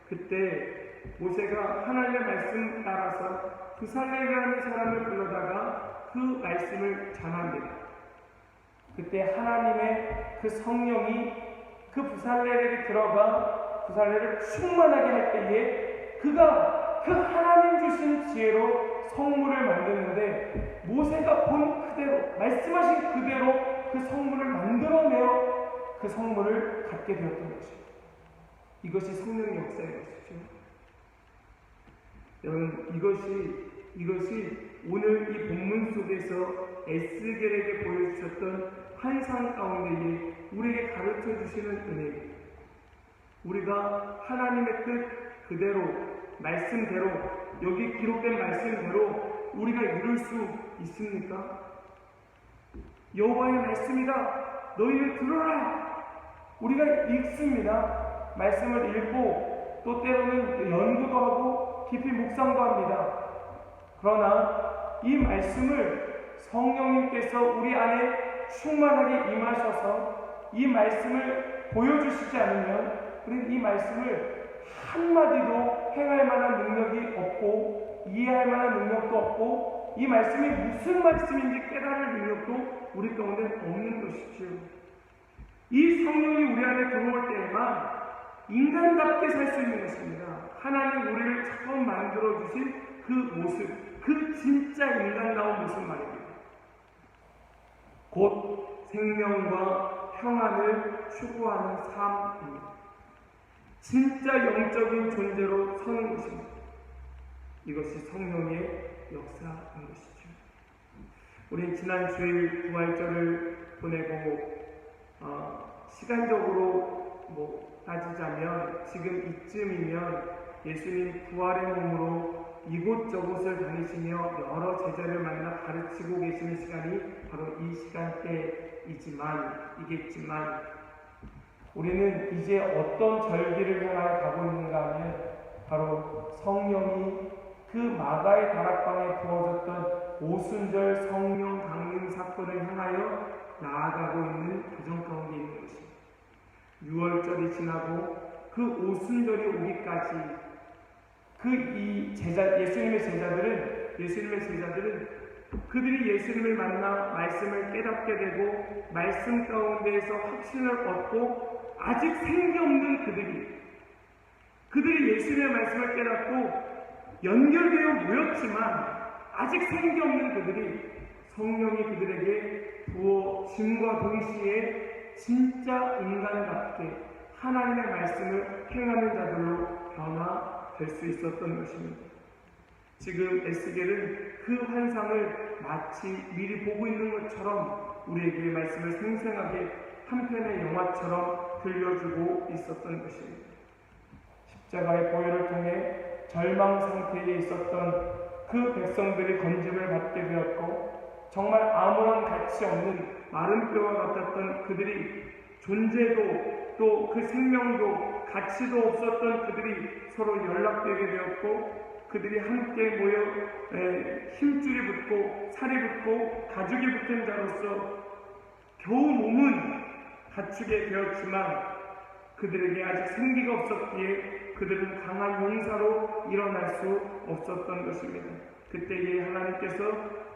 그때 모세가 하나님의 말씀 따라서 부살레라는 사람을 불러다가 그 말씀을 전합니다. 그때 하나님의 그 성령이 그 부살레에게 들어가 부살레를 충만하게 할 때에 그가 그 하나님 주신 지혜로 성물을 만드는데, 모세가 본 그대로, 말씀하신 그대로 그 성물을 만들어내어 그 성물을 갖게 되었던 것입니다. 이것이 성령의 역사인 것이죠. 여러분, 이것이 오늘 이 본문 속에서 에스겔에게 보여주셨던 환상 가운데에 우리에게 가르쳐 주시는 은혜입니다. 우리가 하나님의 뜻 그대로, 말씀대로, 여기 기록된 말씀대로 우리가 이룰 수 있습니까? 여호와의 말씀이다, 너희는 들어라. 우리가 읽습니다. 말씀을 읽고 또 때로는 연구도 하고 깊이 묵상도 합니다. 그러나 이 말씀을 성령님께서 우리 안에 충만하게 임하셔서 이 말씀을 보여주시지 않으면 우리는 이 말씀을 한마디도 행할 만한 능력이 없고 이해할 만한 능력도 없고 이 말씀이 무슨 말씀인지 깨달을 능력도 우리 가운데 없는 것이지요. 이 성령이 우리 안에 들어올 때에만 인간답게 살 수 있는 것입니다. 하나님 우리를 처음 만들어 주신 그 모습, 그 진짜 인간다운 모습 말입니다. 곧 생명과 평안을 추구하는 삶입니다. 진짜 영적인 존재로 서는 것입니다. 이것이 성령의 역사인 것이죠. 우리 지난 주일 부활절을 보내고 시간적으로 따지자면 지금 이쯤이면 예수님 부활의 몸으로 이곳저곳을 다니시며 여러 제자를 만나 가르치고 계시는 시간이 바로 이 시간대이겠지만 우리는 이제 어떤 절기를 향하여 가고 있는가 하면 바로 성령이 그 마가의 다락방에 부어졌던 오순절 성령 강림 사건을 향하여 나아가고 있는 과정 가운데 있는 것입니다. 6월절이 지나고 그 오순절이 오기까지 예수님의 제자들은 그들이 예수님을 만나 말씀을 깨닫게 되고 말씀 가운데에서 확신을 얻고 아직 생기 없는 그들이 예수님의 말씀을 깨닫고 연결되어 모였지만 아직 생기 없는 그들이 성령이 그들에게 부어짐과 동시에 진짜 인간답게 하나님의 말씀을 행하는 자들로 변화될 수 있었던 것입니다. 지금 에스겔은 그 환상을 마치 미리 보고 있는 것처럼 우리에게 말씀을 생생하게 한 편의 영화처럼 들려주고 있었던 것입니다. 십자가의 보혈을 통해 절망 상태에 있었던 그 백성들이 건짐을 받게 되었고 정말 아무런 가치 없는 마른 뼈와 같았던 그들이 존재도 또 그 생명도 가치도 없었던 그들이 서로 연락되게 되었고 그들이 함께 모여 힘줄이 붙고 살이 붙고 가죽이 붙은 자로서 겨우 몸은 갖추게 되었지만 그들에게 아직 생기가 없었기에 그들은 강한 용사로 일어날 수 없었던 것입니다. 그때에 하나님께서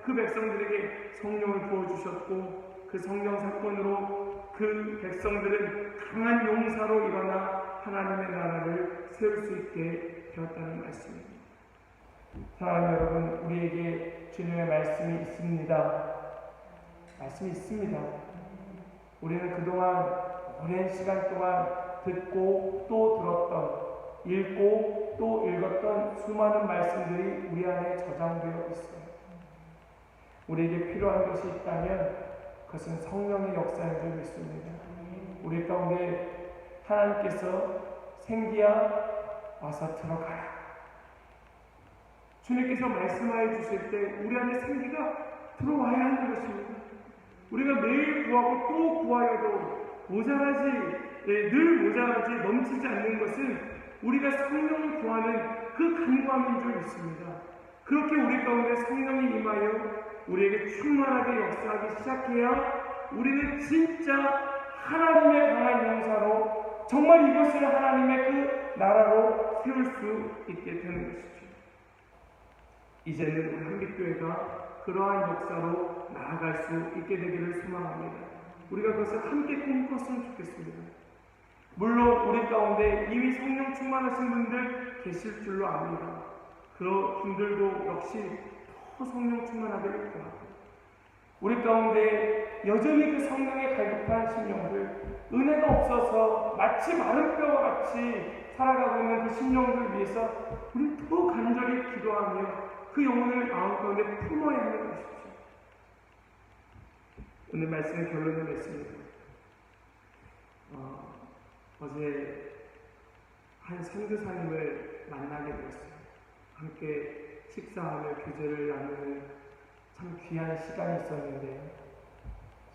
그 백성들에게 성령을 부어주셨고 그 성령 사건으로 그 백성들은 강한 용사로 일어나 하나님의 나라를 세울 수 있게 되었다는 말씀입니다. 사랑하는 여러분, 우리에게 주님의 말씀이 있습니다. 말씀이 있습니다. 우리는 그동안 오랜 시간 동안 듣고 또 들었던, 읽고 또 읽었던 수많은 말씀들이 우리 안에 저장되어 있어요. 우리에게 필요한 것이 있다면 그것은 성령의 역사인 줄 믿습니다. 우리 가운데 하나님께서 생기야 와서 들어가라. 주님께서 말씀하여 주실 때 우리 안에 생기가 들어와야 하는 것입니다. 우리가 매일 구하고 또 구하여도 늘 모자라지 넘치지 않는 것은 우리가 성령을 구하는 그 간구함인 줄 믿습니다. 그렇게 우리 가운데 성령이 임하여 우리에게 충만하게 역사하기 시작해야 우리는 진짜 하나님의 강한 용사로 정말 이것을 하나님의 그 나라로 세울 수 있게 되는 것이죠. 이제는 우리 한빛교회가 그러한 역사로 나아갈 수 있게 되기를 소망합니다. 우리가 그것을 함께 꿈꿨으면 좋겠습니다. 물론 우리 가운데 이미 성령 충만하신 분들 계실 줄로 압니다. 그런 분들도 역시 더 성령 충만하기를 구하고 우리 가운데 여전히 그 성령의 갈급한 심령들, 은혜가 없어서 마치 마른 뼈와 같이 살아가고 있는 그 심령들 위해서 우리 더 간절히 기도하며 그 영혼을 마음 가운데 품어야 하는 것이죠. 오늘 말씀의 결론을 냈습니다. 어제 한 선교사님을 만나게 되었어요. 함께 식사하며 교제를 나누는 참 귀한 시간이 있었는데요.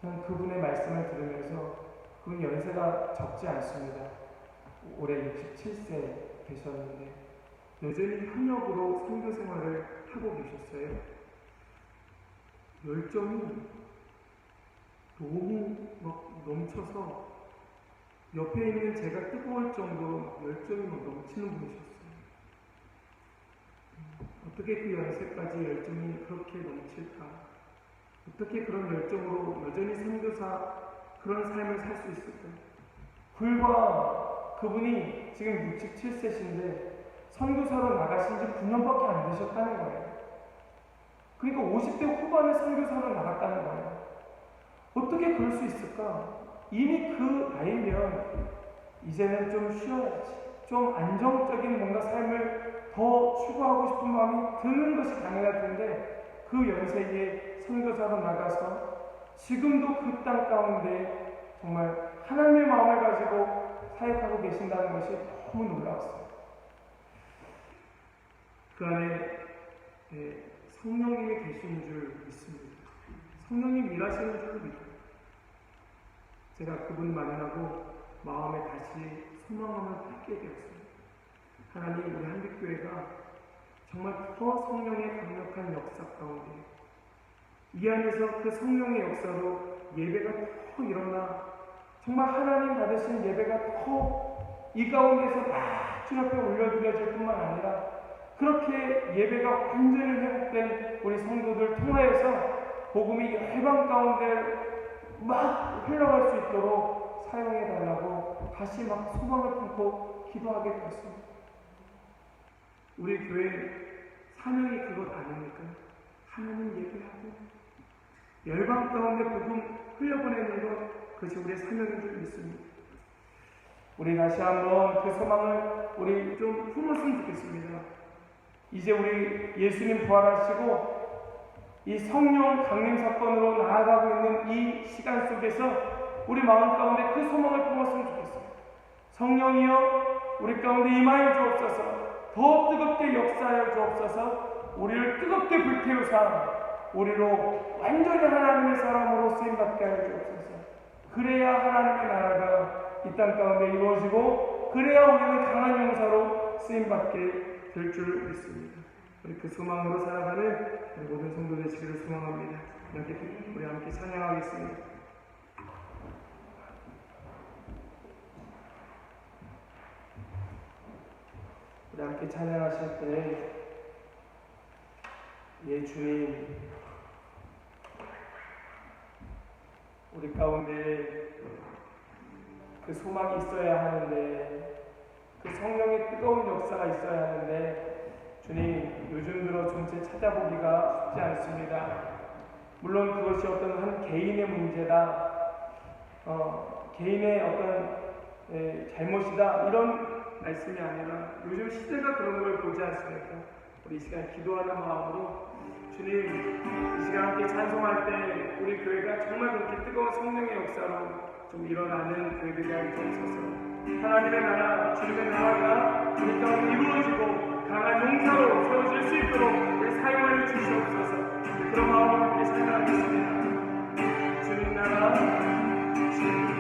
저는 그분의 말씀을 들으면서 그분 연세가 적지 않습니다. 올해 67세 되셨는데 여전히 현역으로 선교 생활을 하고 계셨어요. 열정이 너무 넘쳐서 옆에 있는 제가 뜨거울 정도로 열정이 넘치는 분이셨어요. 어떻게 그 연세까지 열정이 그렇게 넘칠까? 어떻게 그런 열정으로 여전히 선교사 그런 삶을 살 수 있을까요? 불과 그분이 지금 67세신데 선교사로 나가신 지 9년밖에 안 되셨다는 거예요. 그러니까 50대 후반에 선교사로 나갔다는 거예요. 어떻게 그럴 수 있을까? 이미 그 나이면 이제는 좀 쉬어야지, 좀 안정적인 뭔가 삶을 더 추구하고 싶은 마음이 드는 것이 당연할 텐데 그 연세기에 선교사로 나가서 지금도 그 땅 가운데 정말 하나님의 마음을 가지고 사역하고 계신다는 것이 너무 놀라웠어요. 그 안에 성령님이 계시는 줄 믿습니다. 성령님 일하시는 줄 믿어요. 제가 그분 만나고 마음에 다시 소망함을 갖게 되었습니다. 하나님, 우리 한빛교회가 정말 더 성령의 강력한 역사 가운데 이 안에서 그 성령의 역사로 예배가 더 일어나 정말 하나님 받으신 예배가 더 이 가운데서 막 주 앞에 올려드려질 뿐만 아니라 그렇게 예배가 완전히 회복된 우리 성도들 통하여서 복음이 열방 가운데 막 흘러갈 수 있도록 사용해달라고 다시 막 소망을 품고 기도하게 되었습니다. 우리 교회 사명이 그것 아닙니까? 하나님 얘기하고 열방 가운데 복음 흘려보내는 것, 그것이 우리의 사명인 줄 믿습니다. 우리 다시 한번 그 소망을 우리 좀 품었으면 좋겠습니다. 이제 우리 예수님 부활하시고 이 성령 강림 사건으로 나아가고 있는 이 시간 속에서 우리 마음 가운데 그 소망을 품었으면 좋겠어요. 성령이여 우리 가운데 임하여 주옵소서. 더 뜨겁게 역사하여 주옵소서. 우리를 뜨겁게 불태우사 우리로 완전히 하나님의 사람으로 쓰임받게 하여 주옵소서. 그래야 하나님의 나라가 이 땅 가운데 이루어지고 그래야 우리는 강한 용사로 쓰임받게 될 줄 믿습니다. 우리 그 소망으로 살아가는 우리 모든 성도 되시기를 소망합니다. 우리 함께 찬양하겠습니다. 우리 함께 찬양하실 때 예 주님, 우리 가운데 그 소망이 있어야 하는데 그 성령의 뜨거운 역사가 있어야 하는데 주님, 요즘 들어 전체 찾아보기가 쉽지 않습니다. 물론 그것이 어떤 한 개인의 문제다, 개인의 어떤 잘못이다 이런 말씀이 아니라 요즘 시대가 그런 걸 보지 않습니까? 우리 이 시간 기도하는 마음으로 주님, 이 시간 함께 찬송할 때 우리 교회가 정말 그렇게 뜨거운 성령의 역사로 좀 일어나는 교회들이 하게 되옵소서. 하나님의 나라, 주님의 나라가 우리 가운데 이루어지고 강한 용사로 세워질 수 있도록 우리 사용하여 주시옵소서. 그런 마음으로 함께 찬양하겠습니다. 주님 나라, 주님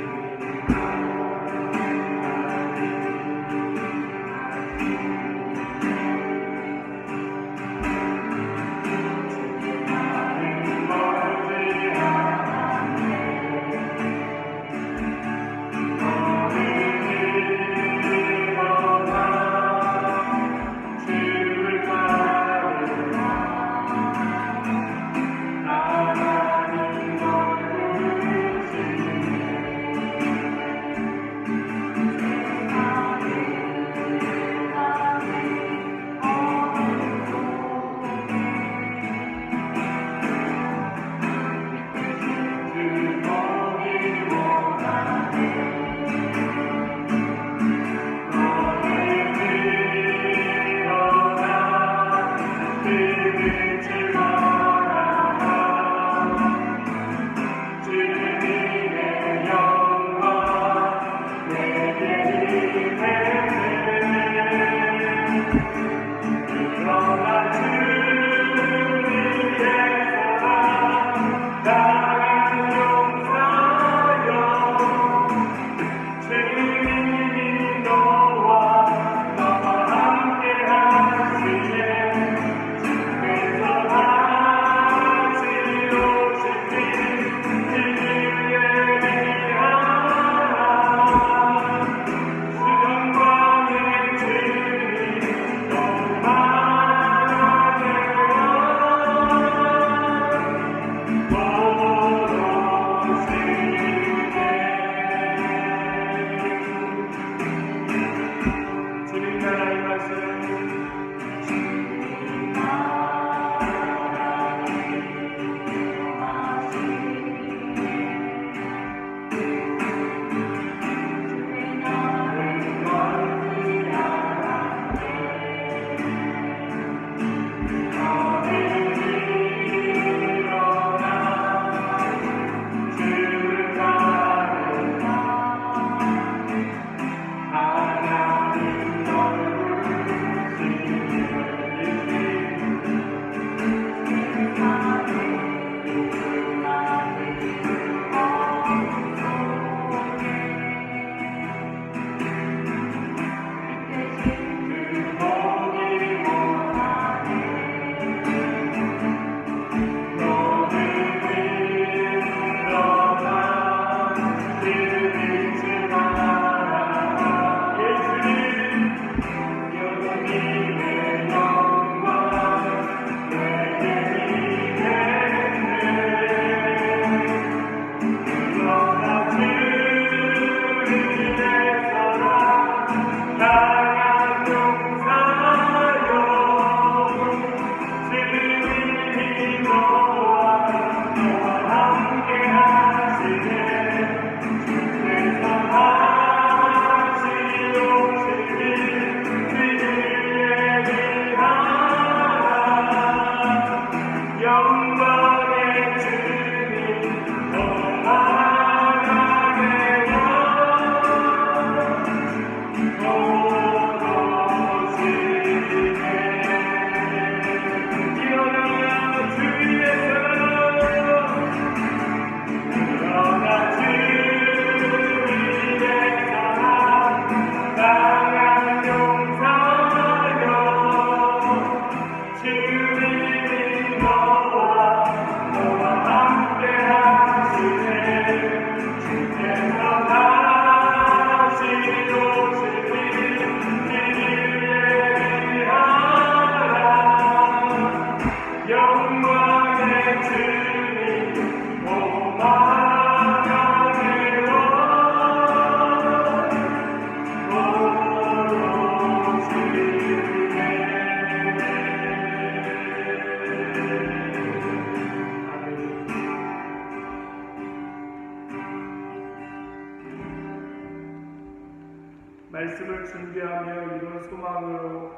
말씀을 준비하며 이런 소망으로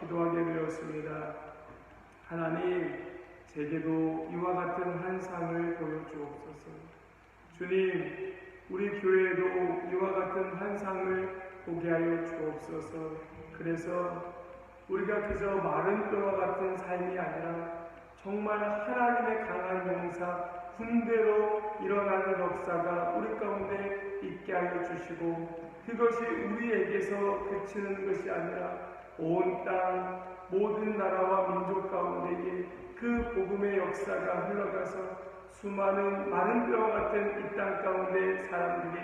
기도하게 되었습니다. 하나님, 제게도 이와 같은 환상을 보여주옵소서. 주님, 우리 교회에도 이와 같은 환상을 보게 하여 주옵소서. 그래서 우리가 그저 마른 뼈와 같은 삶이 아니라 정말 하나님의 강한 용사, 군대로 일어나는 역사가 우리 가운데 있게 하여 주시고, 그것이 우리에게서 그치는 것이 아니라 온 땅 모든 나라와 민족 가운데에 그 복음의 역사가 흘러가서 수많은 마른 뼈와 같은 이 땅 가운데 사람들이,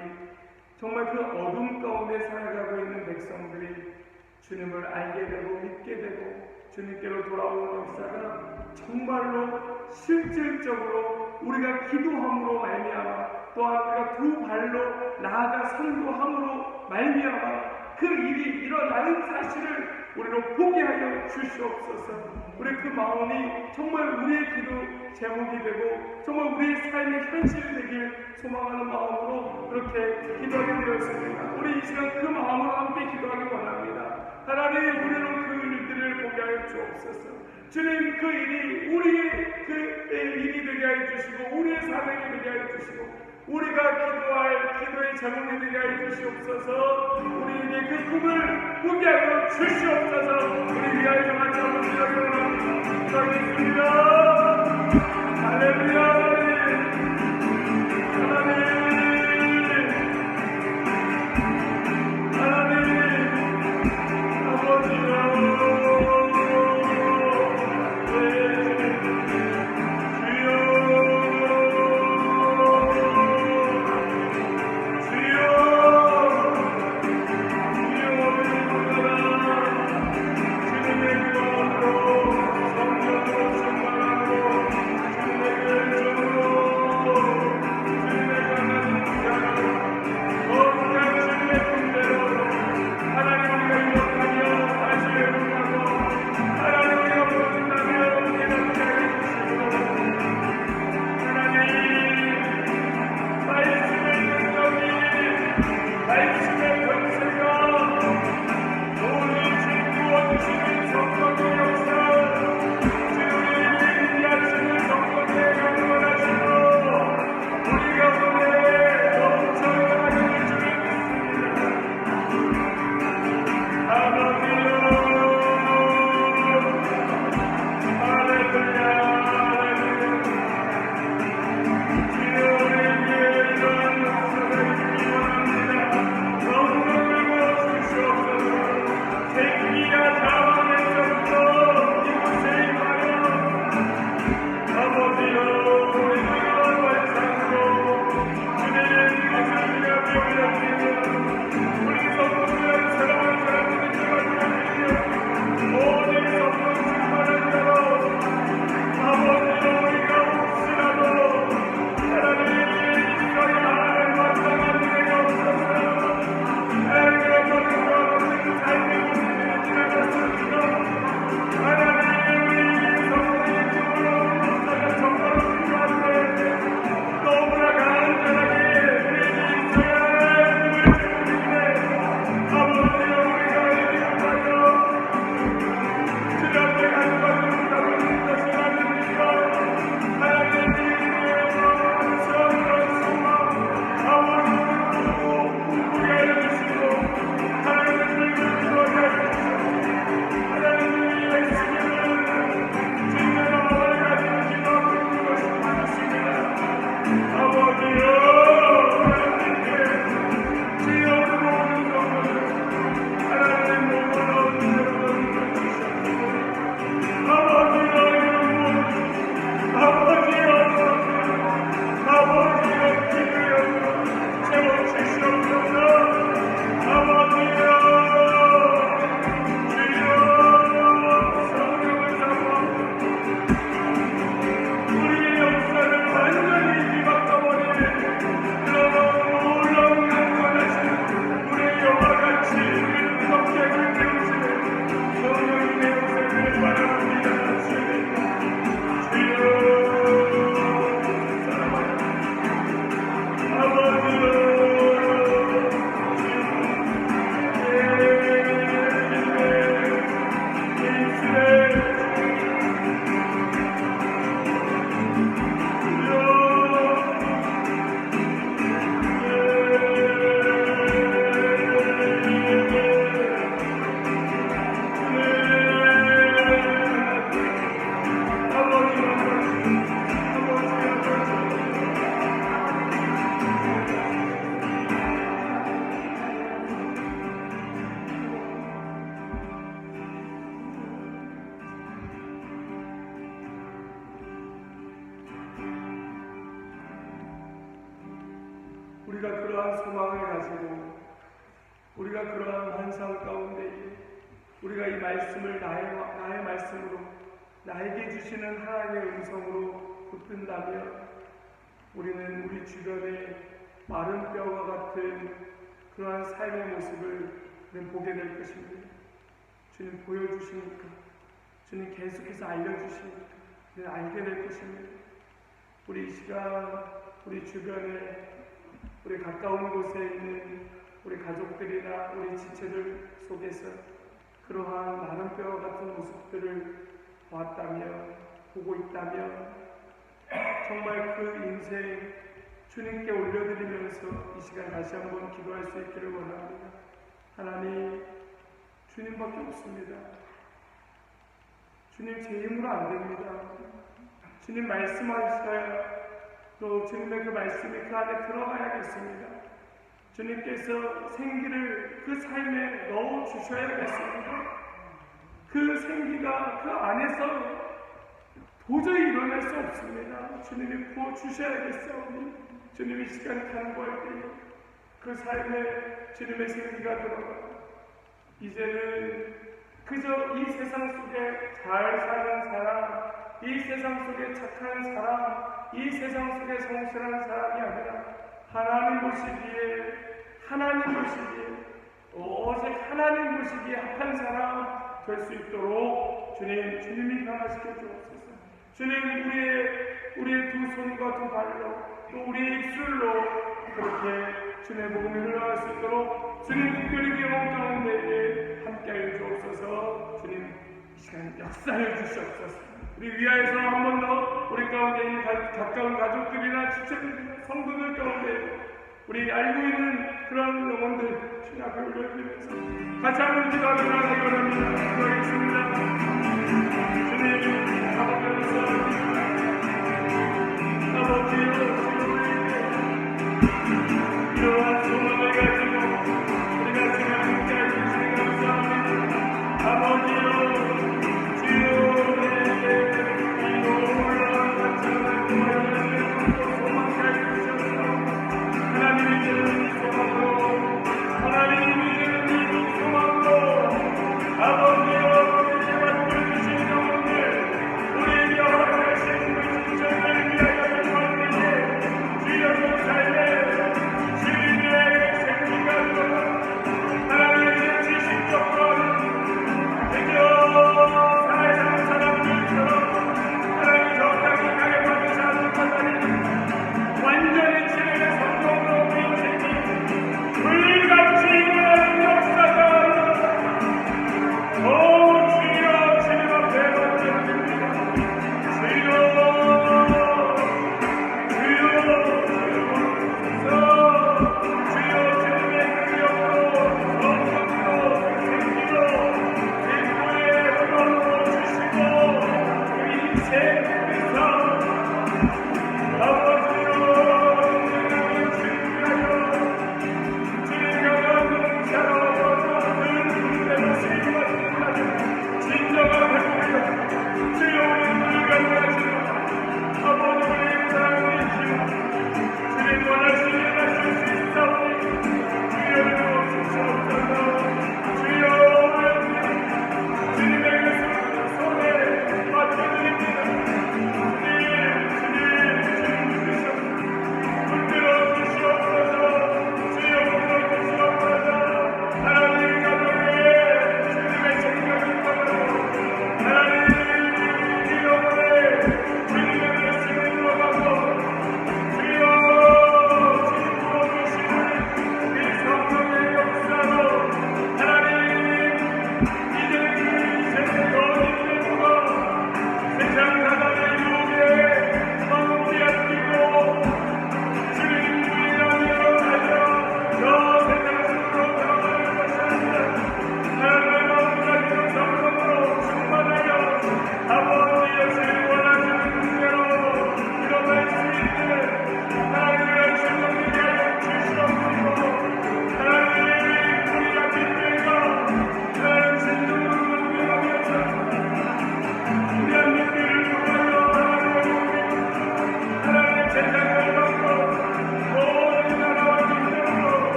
정말 그 어둠 가운데 살아가고 있는 백성들이 주님을 알게 되고 믿게 되고 주님께로 돌아오는 역사가 정말로 실질적으로 우리가 기도함으로 말미암아, 또한 우리가 두 발로 나아가 선교함으로 말미암아 그 일이 일어나는 사실을 우리로 보게 하여 주시옵소서. 우리 그 마음이 정말 우리의 기도 제목이 되고 정말 우리의 삶의 현실이 되길 소망하는 마음으로 그렇게 기도하게 되었습니다. 우리 이 시간 그 마음으로 함께 기도하기 원합니다. 하나님, 우리로 그 일들을 보게 하여 주옵소서. 주님, 그 일이 우리의 그 일이 되게 하여 주시고 우리의 사명이 되게 하여 주시고 우리가 기도할 기도의 제목이 되게 하여 주시옵소서. 우리에게 그 꿈을 꾸게 하여 주시옵소서. 우리 위하여 정말 한번 기도하기 원합니다. 기도하겠습니다. 할렐루야. 우리가 그러한 소망을 가지고 우리가 그러한 환상 가운데 우리가 이 말씀을 나의 말씀으로 나에게 주시는 하나님의 음성으로 붙든다면 우리는 우리 주변에 마른 뼈와 같은 그러한 삶의 모습을 보게 될 것입니다. 주님 보여주시니까, 주님 계속해서 알려주시니까 우리는 알게 될 것입니다. 우리 이 시간 우리 주변에 우리 가까운 곳에 있는 우리 가족들이나 우리 지체들 속에서 그러한 마른 뼈와 같은 모습들을 보았다면, 보고 있다면 정말 그 인생 주님께 올려드리면서 이 시간 다시 한번 기도할 수 있기를 원합니다. 하나님, 주님밖에 없습니다. 주님 제 힘으로 안 됩니다. 주님 말씀하셔야 또 주님의 그 말씀이 그 안에 들어가야겠습니다. 주님께서 생기를 그 삶에 넣어 주셔야겠습니다. 그 생기가 그 안에서 도저히 일어날 수 없습니다. 주님이 부어 주셔야겠사오니 주님이 시간을 간구할 때에 그 삶에 주님의 생기가 들어가 이제는 그저 이 세상 속에 잘 사는 사람, 이 세상 속에 착한 사람, 이 세상 속에 성실한 사람이 아니라 하나님 보시기에 오직 하나님 보시기에 합한 사람 될 수 있도록 주님이 변화시켜 주옵소서. 주님 우리의 두 손과 두 발로 또 우리의 입술로 그렇게 주님의 복음이 흘러갈 수 있도록 주님 특별히 경험 가운데에 함께하여 주옵소서. 주님 이 시간 역사해 주시옵소서. 우리 위하여서 한 번 더 우리 가운데 있는 가까운 가족들이나 지체들이나 성도들 가운데 우리 알고 있는 그런 영혼들 주님 앞에 올려드리면서 같이 한번 기도하며 나가기 원합니다. 기도하겠습니다. 주님 아버지로서 아버지요 이러한 소망을 가지고 우리가 지금 함께 해주시니 감사합니다. 아버지요 주여 이 놀라운 감사를 통하여 소망케 해주셔서 하나님이 주는 이 소망으로 하나님이 주는 이 소망으로 아버지여 우리에게 맡겨주신 영혼들 우리에게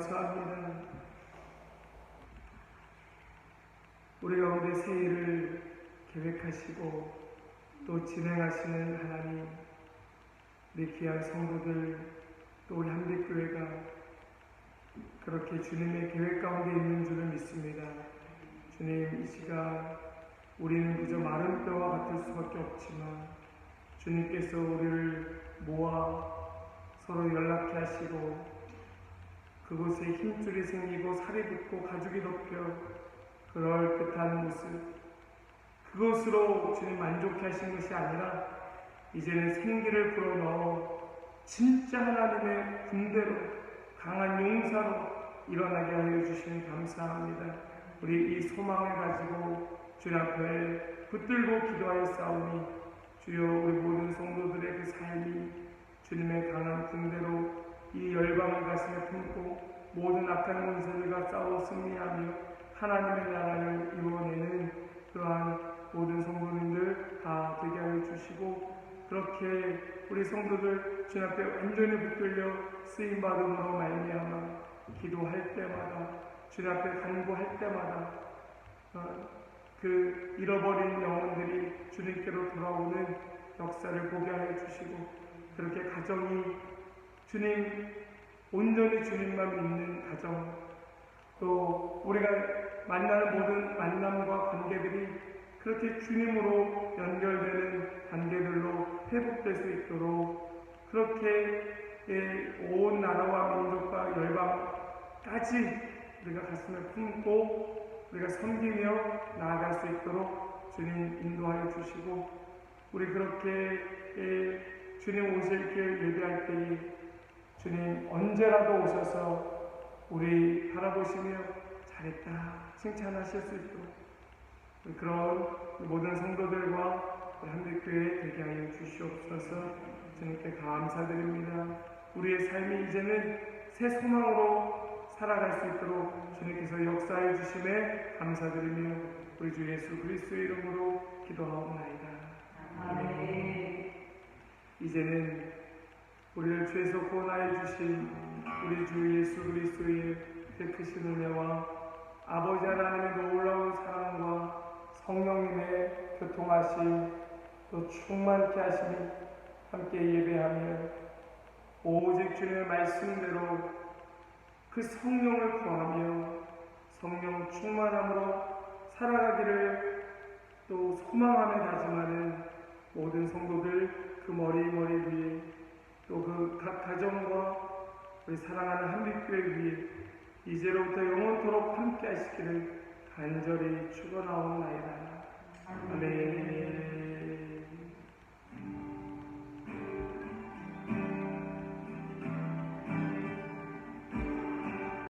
감사합니다. 우리 가운데 새해를 계획하시고 또 진행하시는 하나님, 우리 귀한 성도들, 또 우리 한빛교회가 그렇게 주님의 계획 가운데 있는 줄을 믿습니다. 주님, 이 시간 우리는 그저 마른 뼈와 같을 수밖에 없지만 주님께서 우리를 모아 서로 연락케 하시고 그곳에 힘줄이 생기고 살이 붙고 가죽이 덮여 그럴듯한 모습, 그것으로 주님 만족해 하신 것이 아니라 이제는 생기를 불어넣어 진짜 하나님의 군대로 강한 용사로 일어나게 하여 주시니 감사합니다. 우리 이 소망을 가지고 주님 앞에 붙들고 기도하여 싸우니 주여, 우리 모든 성도들의 그 삶이 주님의 강한 군대로 이 열방을 가슴에 품고 모든 악한 원수들과 싸워 승리하며 하나님의 나라를 이루어내는 그러한 모든 성도님들 다 되게 하여 주시고, 그렇게 우리 성도들 주님 앞에 완전히 붙들려 쓰임받음으로 말미암아 기도할 때마다, 주님 앞에 간구할 때마다 그 잃어버린 영혼들이 주님께로 돌아오는 역사를 보게 하여 주시고, 그렇게 가정이 주님, 온전히 주님만 믿는 가정, 또 우리가 만나는 모든 만남과 관계들이 그렇게 주님으로 연결되는 관계들로 회복될 수 있도록, 그렇게 온 나라와 민족과 열방까지 우리가 가슴에 품고 우리가 섬기며 나아갈 수 있도록 주님 인도하여 주시고, 우리 그렇게 주님 오실 길 예배할 때에 주님 언제라도 오셔서 우리 바라보시며 잘했다 칭찬하실 수 있도록 그런 모든 성도들과 한빛교회 되게 하여 주시옵소서. 주님께 감사드립니다. 우리의 삶이 이제는 새 소망으로 살아갈 수 있도록 주님께서 역사해 주심에 감사드리며 우리 주 예수 그리스도의 이름으로 기도하옵나이다. 아멘. 이제는 우리를 죄에서 구원하여 주신 우리 주 예수 그리스도의 크신 은혜와 아버지 하나님의 놀라운 사랑과 성령님의 교통하심, 또 충만케 하심이 함께 예배하며 오직 주님의 말씀대로 그 성령을 구하며 성령 충만함으로 살아가기를 또 소망하며 다짐하는 모든 성도들 그 머리 위에, 또 그 각 가정과 우리 사랑하는 한빛교회 위에 이제로부터 영원토록 함께 하시기를 간절히 축원하옵나이다. 아멘.